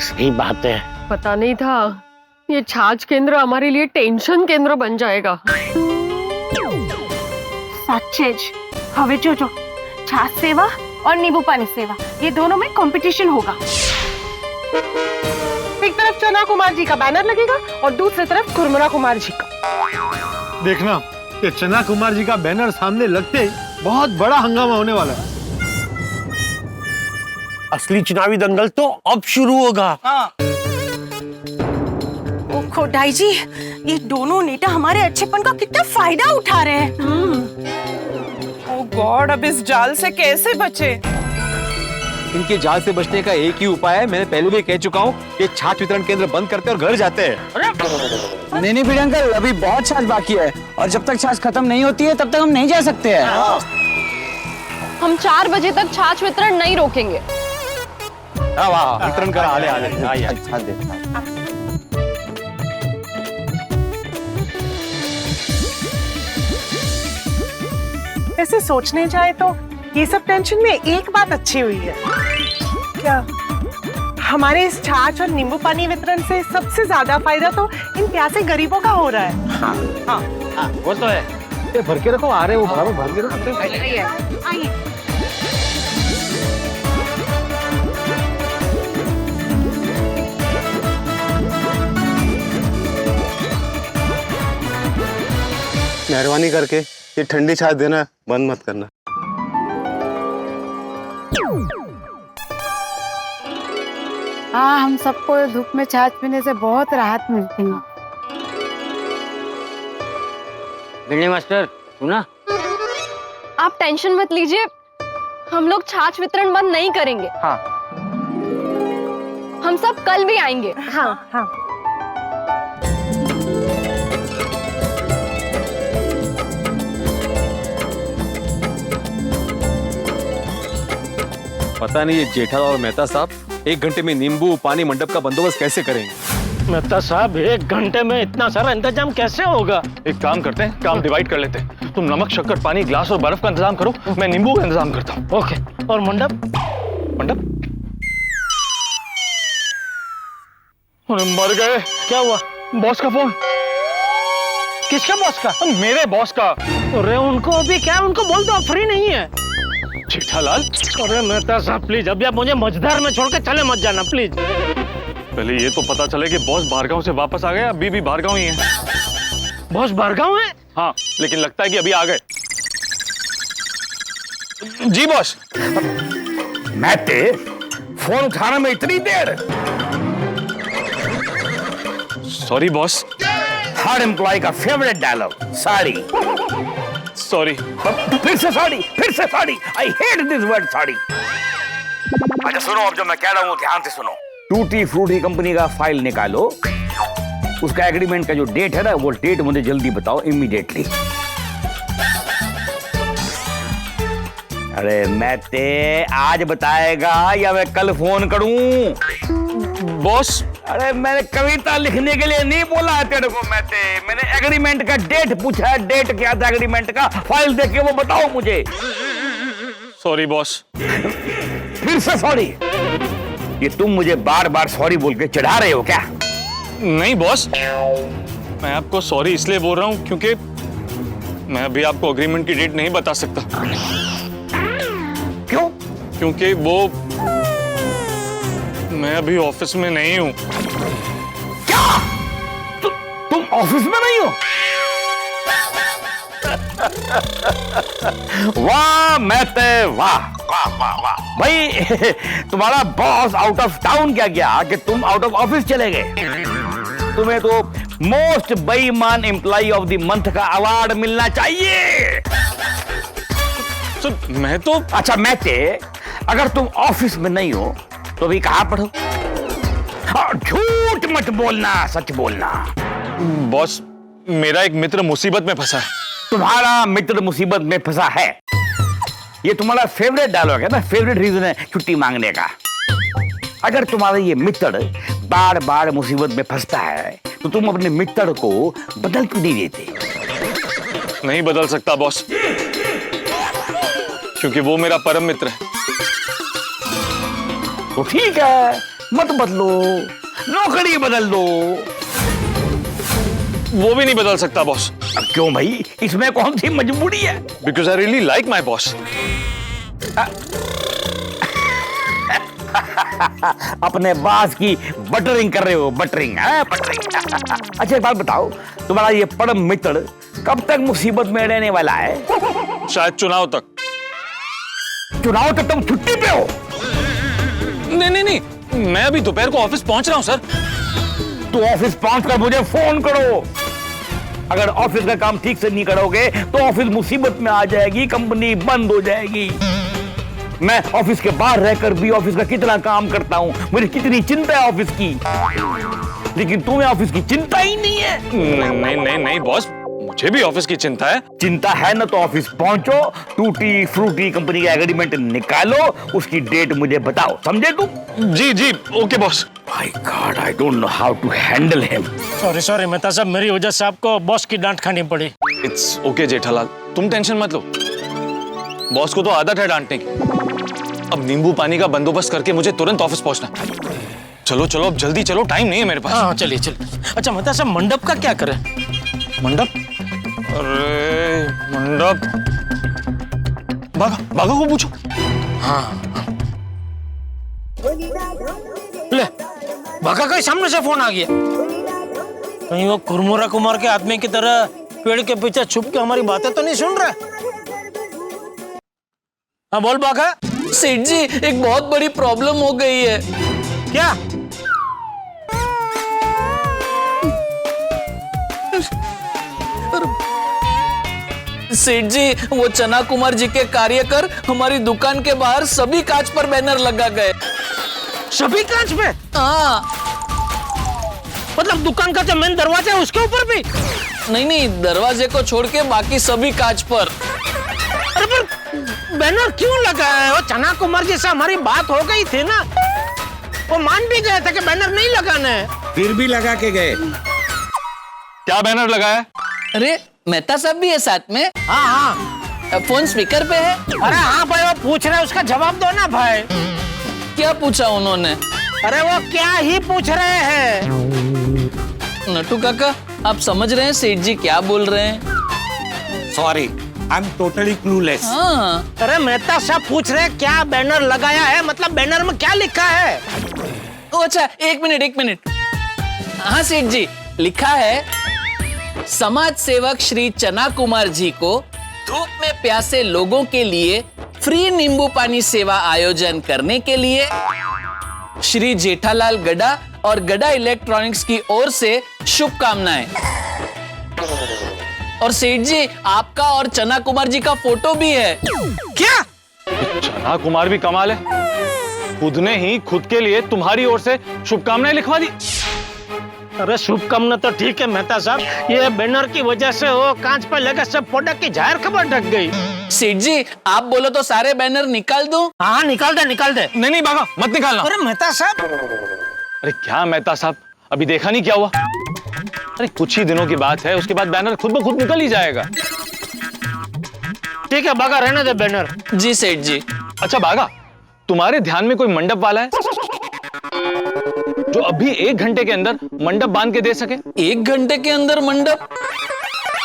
सही बात है। पता नहीं था ये छाछ केंद्र हमारे लिए टेंशन केंद्र बन जाएगा। साचे ज हवे जो छाछ सेवा और नींबू पानी सेवा, ये दोनों में कंपटीशन होगा। एक तरफ चना कुमार जी का बैनर लगेगा और दूसरी तरफ कुरमुरा कुमार जी का। देखना कि चना कुमार जी का बैनर सामने लगते ही बहुत बड़ा हंगामा होने वाला है। असली चुनावी दंगल तो अब शुरू होगा। ओ खोटाई जी, ये दोनों नेता हमारे अच्छेपन का कितना फायदा उठा रहे हैं। ओ गॉड, अब इस जाल से कैसे बचे? इनके जाल से बचने का एक ही उपाय है, मैंने पहले भी कह चुका हूँ कि छाछ वितरण केंद्र बंद करते और घर जाते हैं। नहीं बड़े अंकल, अभी बहुत छाछ बाकी है और जब तक छाछ खत्म नहीं होती है तब तक हम नहीं जा सकते हैं। हम 4 बजे तक छाछ वितरण नहीं रोकेंगे। वाह, वितरण कर आले आले। ऐसे सोचने जाए तो ये सब टेंशन में एक बात अच्छी हुई है। क्या? हमारे इस छाछ और नींबू पानी वितरण से सबसे ज्यादा फायदा तो इन प्यासे गरीबों का हो रहा है। हाँ, वो तो है। ये भर के रखो, आ रहे हो भर के रखो। आइए। मेहरबानी करके ये ठंडी छाछ देना बंद मत करना। हाँ, हम सबको धूप में छाछ पीने से बहुत राहत मिलती है। बिल्ली मास्टर सुना? आप टेंशन मत लीजिए, हम लोग छाछ वितरण बंद नहीं करेंगे। हाँ। हम सब कल भी आएंगे। हाँ हाँ। पता नहीं ये जेठालाल और मेहता साहब 1 घंटे में नींबू पानी मंडप का बंदोबस्त कैसे करेंगे। मेहता साहब, 1 घंटे में इतना सारा इंतजाम कैसे होगा? एक काम करते हैं, काम डिवाइड कर लेते हैं। तुम नमक, शक्कर, पानी, ग्लास और बर्फ का इंतजाम करो, मैं नींबू का इंतजाम करता हूँ। ओके। और मंडप? मंडप? अरे मर गए। क्या हुआ? बॉस का फोन। किसका बॉस का? मेरे बॉस का। अरे उनको अभी क्या, उनको बोल दो फ्री नहीं है। जेठालाल, अरे मेहता साहब प्लीज, अभी आप मुझे मझधार में छोड़ के चले मत जाना प्लीज। पहले ये तो पता चले कि बॉस बाहरगांव से वापस आ गए, अभी भी बाहरगांव ही है। बॉस बाहरगांव है? हाँ, लेकिन लगता है कि अभी आ गए। जी बॉस। मैते, फोन उठाने में इतनी देर? Sorry boss. हर एम्प्लॉय का फेवरेट डायलॉग, सॉरी। सॉरी। फिर से सॉरी, फिर से sorry. I hate this word sorry. अच्छा सुनो, अब जो मैं कह रहा हूँ ध्यान से सुनो। टूटी फ्रूटी कंपनी का फाइल निकालो, उसका एग्रीमेंट का जो डेट है ना, वो डेट मुझे जल्दी बताओ, इमीडिएटली। अरे मैं आज बताएगा या मैं कल फोन करूं? बॉस, अरे मैंने कविता लिखने के लिए नहीं बोला है तेरे को। मैंने एग्रीमेंट का डेट पूछा है। डेट क्या था एग्रीमेंट का? फाइल देख के वो बताओ मुझे। Sorry boss. फिर से सॉरी? ये तुम मुझे बार बार सॉरी बोल के चिढ़ा रहे हो क्या? नहीं बॉस, मैं आपको सॉरी इसलिए बोल रहा हूं क्योंकि मैं अभी आपको एग्रीमेंट की डेट नहीं बता सकता। क्यों? क्योंकि वो मैं अभी ऑफिस में नहीं हूं। क्या? तुम ऑफिस में नहीं हो? वाह मैते, वाह वाह वाह वाह भाई। तुम्हारा बॉस आउट ऑफ टाउन क्या गया कि तुम आउट ऑफ ऑफिस चले गए? तुम्हें तो मोस्ट बेईमान एम्प्लॉय ऑफ द मंथ का अवार्ड मिलना चाहिए। तो मैं तो अच्छा मैते, अगर तुम ऑफिस में नहीं हो तो भी कहां पढ़ो? झूठ मत बोलना, सच बोलना। बॉस, मेरा एक मित्र मुसीबत में फंसा है। तुम्हारा मित्र मुसीबत में फंसा है, ये तुम्हारा फेवरेट डायलॉग है ना, फेवरेट रीजन है छुट्टी मांगने का। अगर तुम्हारा ये मित्र बार बार मुसीबत में फंसता है तो तुम अपने मित्र को बदल क्यों नहीं देते? नहीं बदल सकता बॉस, क्योंकि वो मेरा परम मित्र है। तो ठीक है, मत बदलो, नौकरी बदल दो। वो भी नहीं बदल सकता बॉस। अब क्यों भाई, इसमें कौन सी मजबूरी है? Because I really like my boss. अपने बास की बटरिंग कर रहे हो, बटरिंग है, बटरिंग। अच्छा एक बात बताओ, तुम्हारा ये परम मित्र कब तक मुसीबत में रहने वाला है? शायद चुनाव तक। चुनाव तक तुम छुट्टी पे हो? नहीं नहीं नहीं, मैं अभी दोपहर को ऑफिस पहुंच रहा हूं सर। तो ऑफिस पहुंचकर मुझे फोन करो। अगर ऑफिस का काम ठीक से नहीं करोगे तो ऑफिस मुसीबत में आ जाएगी, कंपनी बंद हो जाएगी। मैं ऑफिस के बाहर रहकर भी ऑफिस का कितना काम करता हूं, मुझे कितनी चिंता है ऑफिस की, लेकिन तुम्हें ऑफिस की चिंता ही नहीं है। नहीं नहीं नहीं बॉस, मुझे भी ऑफिस की चिंता है। चिंता है ना तो ऑफिस पहुंचो, टूटी फ्रूटी कंपनी का एग्रीमेंट निकालो, उसकी डेट मुझे बताओ, समझे तुम? जी जी okay boss. My god, I don't know how to handle him. Sorry Mehta साहब, मेरी वजह से आपको बॉस की डांट खानी पड़ी। इट्स ओके जेठालाल, तुम टेंशन मत लो। बॉस को तो आदत है डांटने की। अब नींबू पानी का बंदोबस्त करके मुझे तुरंत ऑफिस पहुंचना। चलो चलो अब जल्दी चलो, टाइम नहीं है मेरे पास। हाँ चलिए चलिए। अच्छा मेहता साहब, मंडप का क्या करें? मंडप? अरे मंडप, बागा को पूछो। हाँ ले, बागा का सामने से फोन आ गया। कहीं वो कुरमुरा कुमार के आदमी की तरह पेड़ के पीछे छुप के हमारी बातें तो नहीं सुन रहा? हाँ बोल बागा। सेठ जी, एक बहुत बड़ी प्रॉब्लम हो गई है। क्या? सेठ जी, वो चना कुमार जी के कार्यकर हमारी दुकान के बाहर सभी कांच पर बैनर लगा गए। सभी कांच पे? हाँ। मतलब दुकान का जो मेन दरवाजा है उसके ऊपर भी? नहीं नहीं, दरवाजे को छोड़ के बाकी सभी कांच पर। अरे पर बैनर क्यों लगा है? वो चना कुमार जी से हमारी बात हो गई थी ना, वो मान भी गए थे कि बैनर नहीं लगाना है। फिर भी लगा के गए। क्या बैनर लगाया? अरे मेहता साहब भी है साथ में। हाँ हाँ। फोन स्पीकर पे है। अरे हाँ भाई, वो पूछ रहे हैं, उसका जवाब दो ना भाई। क्या पूछा उन्होंने? अरे वो क्या ही पूछ रहे हैं। नटू काका, आप समझ रहे हैं सेठ जी क्या बोल रहे हैं? Sorry, I am totally clueless. हाँ। अरे मेहता साहब पूछ रहे हैं क्या बैनर लगाया है, मतलब बैनर में क्या लिखा है? ओ अच्छा, एक मिनट। हाँ सेठ जी, लिखा है समाज सेवक श्री चना कुमार जी को धूप में प्यासे लोगों के लिए फ्री नींबू पानी सेवा आयोजन करने के लिए श्री जेठालाल गड़ा और गड़ा इलेक्ट्रॉनिक्स की ओर से शुभकामनाएं। और सेठ जी, आपका और चना कुमार जी का फोटो भी है। क्या? चना कुमार भी कमाल है, खुद ने ही खुद के लिए तुम्हारी ओर से शुभकामनाएं लिखवा दी। अरे शुभकामना तो ठीक है मेहता साहब, ये बैनर की वजह से वो कांच पर लगे सब प्रोडक्ट की जाहिर खबर ढक गई। सेठ जी, आप बोलो तो सारे बैनर निकाल दो। हाँ निकाल दे। नहीं बागा, मत निकालना। अरे मेहता साहब। अरे क्या मेहता साहब, अभी देखा नहीं क्या हुआ? अरे कुछ ही दिनों की बात है, उसके बाद बैनर खुद ब खुद निकल ही जाएगा। ठीक है बागा, रहने दे बैनर। जी सेठ जी। अच्छा बागा, तुम्हारे ध्यान में कोई मंडप वाला है जो अभी 1 घंटे के अंदर मंडप बांध के दे सके? 1 घंटे के अंदर मंडप?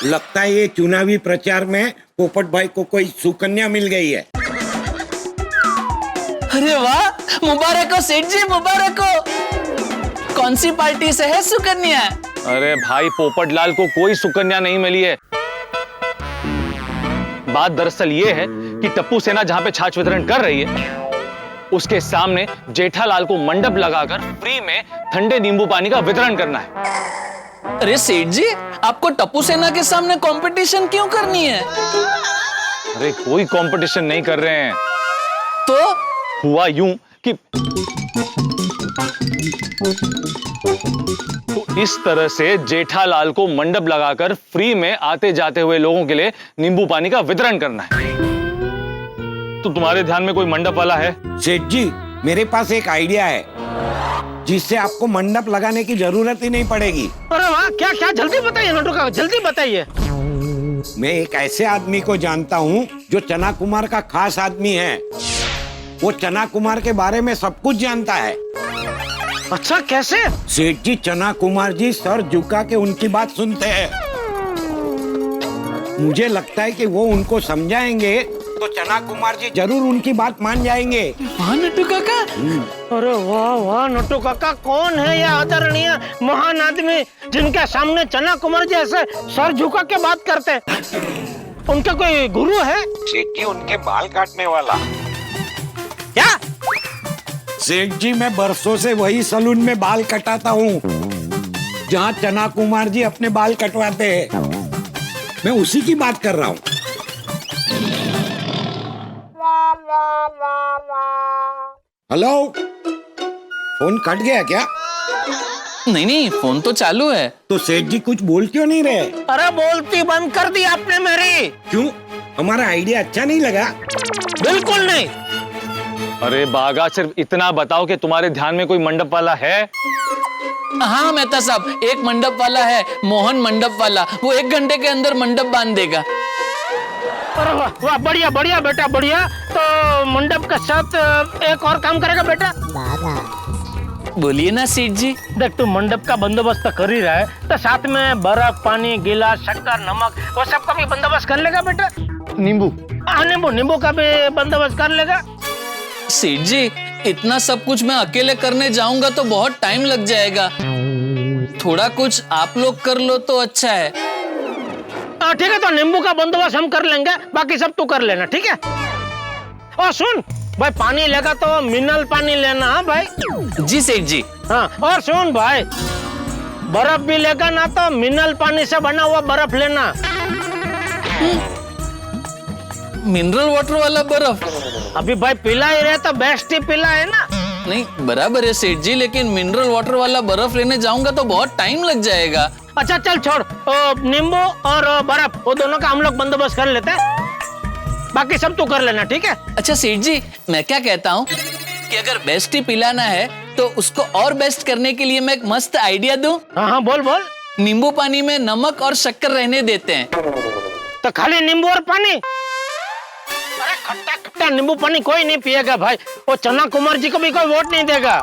लगता है ये चुनावी प्रचार में पोपट भाई को कोई सुकन्या मिल गई है। अरे वाह, मुबारक हो सेठ जी, मुबारक हो। कौन सी पार्टी से है सुकन्या? अरे भाई, पोपट लाल को कोई सुकन्या नहीं मिली है। बात दरअसल ये है कि टप्पू सेना जहां पे छाछ वितरण कर रही है, उसके सामने जेठालाल को मंडप लगाकर फ्री में ठंडे नींबू पानी का वितरण करना है। अरे सेठ जी, आपको टप्पू सेना के सामने कंपटीशन क्यों करनी है? अरे कोई कंपटीशन नहीं कर रहे हैं। तो हुआ यूं कि तो इस तरह से जेठालाल को मंडप लगाकर फ्री में आते जाते हुए लोगों के लिए नींबू पानी का वितरण करना है। तो तुम्हारे ध्यान में कोई मंडप वाला है? सेठ जी, मेरे पास एक आइडिया है जिससे आपको मंडप लगाने की जरूरत ही नहीं पड़ेगी। अरे वाह, क्या क्या, जल्दी बताइए नटू काका, जल्दी बताइए। मैं एक ऐसे आदमी को जानता हूँ जो चना कुमार का खास आदमी है। वो चना कुमार के बारे में सब कुछ जानता है। अच्छा, कैसे? सेठ जी, चना कुमार जी सर झुका के उनकी बात सुनते हैं। मुझे लगता है कि वो उनको समझाएंगे तो चना कुमार जी जरूर उनकी बात मान जाएंगे। हाँ नट्टू काका। अरे वाह वाह नट्टू काका, कौन है यह आदरणीय महान आदमी जिनके सामने चना कुमार जी ऐसे सर झुका के बात करते हैं? उनका कोई गुरु है? सेठ जी, उनके बाल काटने वाला। क्या? सेठ जी, मैं बरसों से वही सलून में बाल कटाता हूँ जहाँ चना कुमार जी अपने बाल कटवाते हैं। मैं उसी की बात कर रहा हूँ। हेलो, फोन कट गया क्या? नहीं नहीं, फोन तो चालू है। तो सेठ जी कुछ बोल क्यों नहीं रहे? अरे बोलती बंद कर दी आपने मेरी। क्यों? हमारा आइडिया अच्छा नहीं लगा? बिल्कुल नहीं। अरे बागा, सिर्फ इतना बताओ कि तुम्हारे ध्यान में कोई मंडप वाला है? हाँ मेहता साहब, एक मंडप वाला है, मोहन मंडप वाला। वो 1 घंटे के अंदर मंडप बांध देगा। अरे वाह वाह, बढ़िया बढ़िया बेटा, बढ़िया। तो मंडप के साथ एक और काम करेगा बेटा। बोलिए ना सेठ जी। देख, तू मंडप का बंदोबस्त तो कर ही रहा है, तो साथ में बर्फ, पानी, गिलास, शक्कर, नमक, वो सब का भी बंदोबस्त कर लेगा बेटा। नींबू? हाँ, नींबू का भी बंदोबस्त कर लेगा। सेठ जी, इतना सब कुछ मैं अकेले करने जाऊंगा तो बहुत टाइम लग जाएगा। थोड़ा कुछ आप लोग कर लो तो अच्छा है। ठीक है, तो नींबू का बंदोबस्त हम कर लेंगे, बाकी सब तू कर लेना, ठीक है? और सुन भाई, पानी लेगा तो मिनरल पानी लेना। हाँ भाई। जी सेठ जी। हाँ, और सुन भाई, बर्फ भी लेगा ना तो मिनरल पानी से बना हुआ बर्फ लेना। मिनरल वाटर वाला बर्फ? अभी भाई पिला ही रहे तो बेस्ट ही पिला है ना। नहीं, बराबर है सेठ जी, लेकिन मिनरल वाटर वाला बर्फ लेने जाऊंगा तो बहुत टाइम लग जाएगा। अच्छा चल छोड़, नींबू और बर्फ वो दोनों का हम लोग बंदोबस्त कर लेते हैं, बाकी सब तू कर लेना, ठीक है? अच्छा सेठ जी, मैं क्या कहता हूँ कि अगर बेस्ट ही पिलाना है तो उसको और बेस्ट करने के लिए मैं एक मस्त आइडिया दूं। हाँ हाँ, बोल बोल। नींबू पानी में नमक और शक्कर रहने देते हैं। तो खाली नींबू और पानी? अरे खट्टा खट्टा नींबू पानी कोई नहीं पिएगा भाई, वो चना कुमार जी को भी कोई वोट नहीं देगा।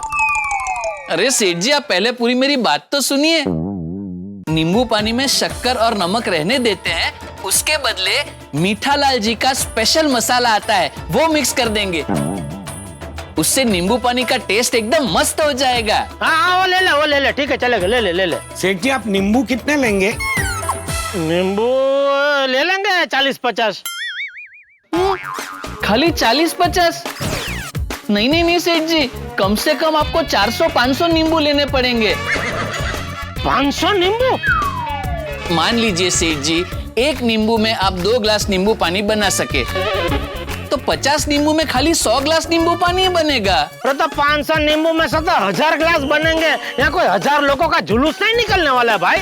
अरे सेठ जी, आप पहले पूरी मेरी बात तो सुनिए। नींबू पानी में शक्कर और नमक रहने देते हैं, उसके बदले मीठा लाल जी का स्पेशल मसाला आता है, वो मिक्स कर देंगे। उससे नींबू पानी का टेस्ट एकदम मस्त हो जाएगा। हाँ, वो ले ले, ठीक है, चलेगा, ले ले। सेठ जी, आप नींबू कितने लेंगे? नींबू ले लेंगे 40-50। खाली 40-50? नहीं सेठ जी, कम से कम आपको 400-500 नींबू लेने पड़ेंगे। 500 नींबू? मान लीजिए सेठ जी, 1 नींबू में आप 2 ग्लास नींबू पानी बना सके तो 50 नींबू में खाली 100 ग्लास नींबू पानी ही बनेगा। तो 500 नींबू में से तो 1000 ग्लास बनेंगे। यहाँ कोई 1000 लोगों का जुलूस नहीं निकलने वाला है भाई।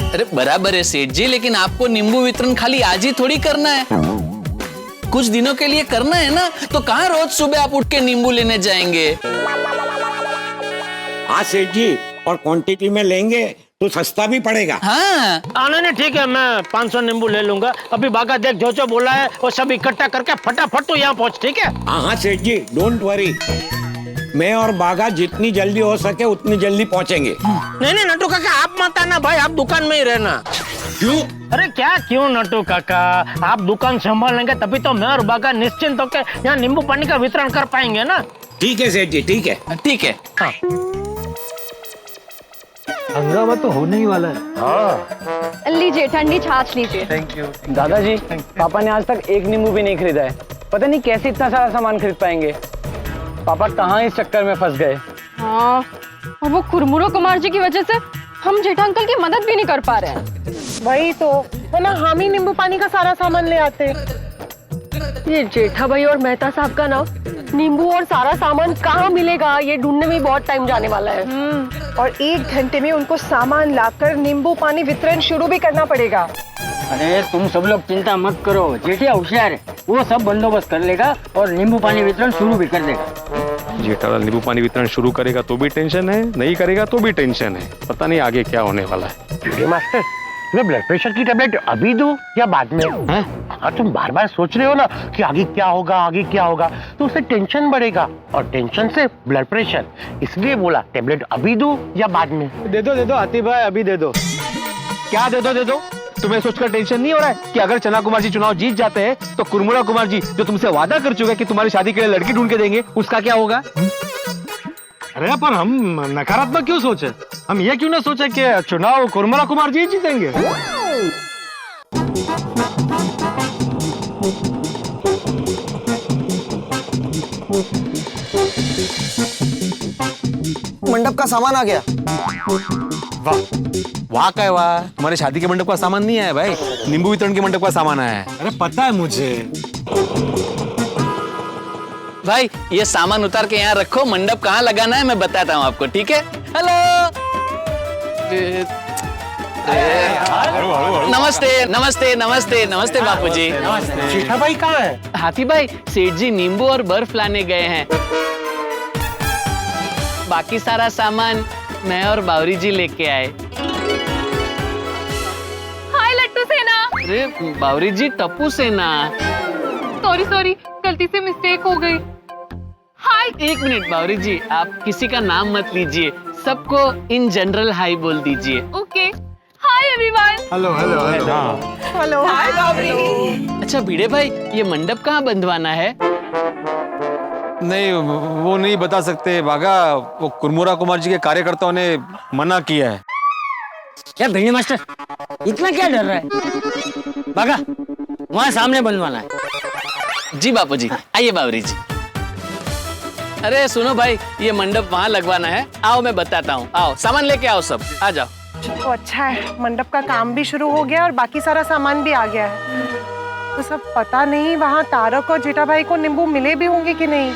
अरे बराबर है सेठ जी, लेकिन आपको नींबू वितरण खाली आज ही थोड़ी करना है, कुछ दिनों के लिए करना है ना। तो कहाँ रोज सुबह आप उठ के नींबू लेने जाएंगे? हाँ सेठ जी, और क्वांटिटी में लेंगे तो सस्ता भी पड़ेगा। हाँ नहीं ठीक है, मैं 500 नींबू ले लूंगा। अभी बागा देख जो बोला है वो सब इकट्ठा करके फटाफट तो यहाँ पहुँच, ठीक है? हाँ सेठ जी, डोंट वरी, मैं और बागा जितनी जल्दी हो सके उतनी जल्दी पहुँचेंगे। नहीं नट्टू काका, आप मत आना भाई, आप दुकान में ही रहना। क्यों? अरे क्या क्यों नट्टू काका, आप दुकान संभाल लेंगे तभी तो मैं और बागा निश्चिंत होकर यहाँ नींबू पानी का वितरण कर पाएंगे ना। ठीक है सेठ जी, ठीक है। ठीक है। हाँ, हंगामा तो होने ही वाला है। हाँ। लीजिए, ठंडी छाछ लीजिए। Thank you. दादाजी, पापा ने आज तक 1 नींबू भी नहीं खरीदा है, पता नहीं कैसे इतना सारा सामान खरीद पाएंगे। पापा कहाँ इस चक्कर में फंस गए। हाँ, और वो कुरमुरा कुमार जी की वजह से हम जेठा अंकल की मदद भी नहीं कर पा रहे हैं। वही तो, वरना हम ही नींबू पानी का सारा सामान ले आते। ये जेठा भाई और मेहता साहब का ना नींबू और सारा सामान कहाँ मिलेगा, ये ढूंढने में बहुत टाइम जाने वाला है। और 1 घंटे में उनको सामान लाकर नींबू पानी वितरण शुरू भी करना पड़ेगा। अरे तुम सब लोग चिंता मत करो, जेठिया होशियार है, वो सब बंदोबस्त कर लेगा और नींबू पानी वितरण शुरू भी कर देगा। जेठालाल नींबू पानी वितरण शुरू करेगा तो भी टेंशन है, नहीं करेगा तो भी टेंशन है। पता नहीं आगे क्या होने वाला है। भिड़े मास्टर, मैं ब्लड प्रेशर की टेबलेट अभी दूं या बाद में? हाँ, तुम बार बार सोच रहे हो ना कि आगे क्या होगा, आगे क्या होगा, तो उससे टेंशन बढ़ेगा और टेंशन से ब्लड प्रेशर। इसलिए बोला टेबलेट अभी दूं या बाद में? दे दो आतिफ भाई, अभी दे दो। क्या दे दो? तुम्हें सोचकर टेंशन नहीं हो रहा है कि अगर चना कुमार जी चुनाव जीत जाते हैं तो कुरमुरा कुमार जी जो तुमसे वादा कर चुके हैं कि तुम्हारी शादी के लिए लड़की ढूंढ के देंगे, उसका क्या होगा? अरे पर हम नकारात्मक क्यों सोचे? हम ये क्यों ना सोचे कि चुनाव कुरमुरा कुमार जी जीतेंगे? मंडप का सामान आ गया। वाह क्या है वाह, तुम्हारे शादी के मंडप का सामान नहीं आया भाई, नींबू वितरण के मंडप का सामान आया है। अरे पता है मुझे। भाई ये सामान उतार के यहाँ रखो, मंडप कहाँ लगाना है मैं बताता हूँ आपको, ठीक है? हेलो, नमस्ते नमस्ते नमस्ते नमस्ते बापूजी। जेठा भाई कहाँ है? हाथी भाई, सेठ जी नींबू और बर्फ लाने गए हैं। बाकी सारा सामान मैं और बावरी जी लेके आए। हाय लट्टू सेना। अरे बावरी जी, टप्पू सेना। सॉरी, गलती से मिस्टेक हो गई। हाय। एक मिनट बावरी जी, आप किसी का नाम मत लीजिए, सबको इन जनरल हाई बोल दीजिए। Okay, hi everyone. Hello. Hello. Hi Bawri. अच्छा भिड़े भाई, ये मंडप कहाँ बंधवाना है? नहीं, वो नहीं बता सकते बागा, वो कुरमुरा कुमार जी के कार्यकर्ताओं ने मना किया है। क्या भिड़े मास्टर, इतना क्या डर रहा है? बागा, वहाँ सामने बनवाना है। जी बापूजी, आइए बावरी जी। अरे सुनो भाई, ये मंडप वहाँ लगवाना है, आओ मैं बताता हूँ। आओ सामान लेके आओ, सब आ जाओ। तो अच्छा है, मंडप का काम भी शुरू हो गया और बाकी सारा सामान भी आ गया है। तो सब पता नहीं वहाँ तारक और जेठा भाई को नींबू मिले भी होंगे कि नहीं।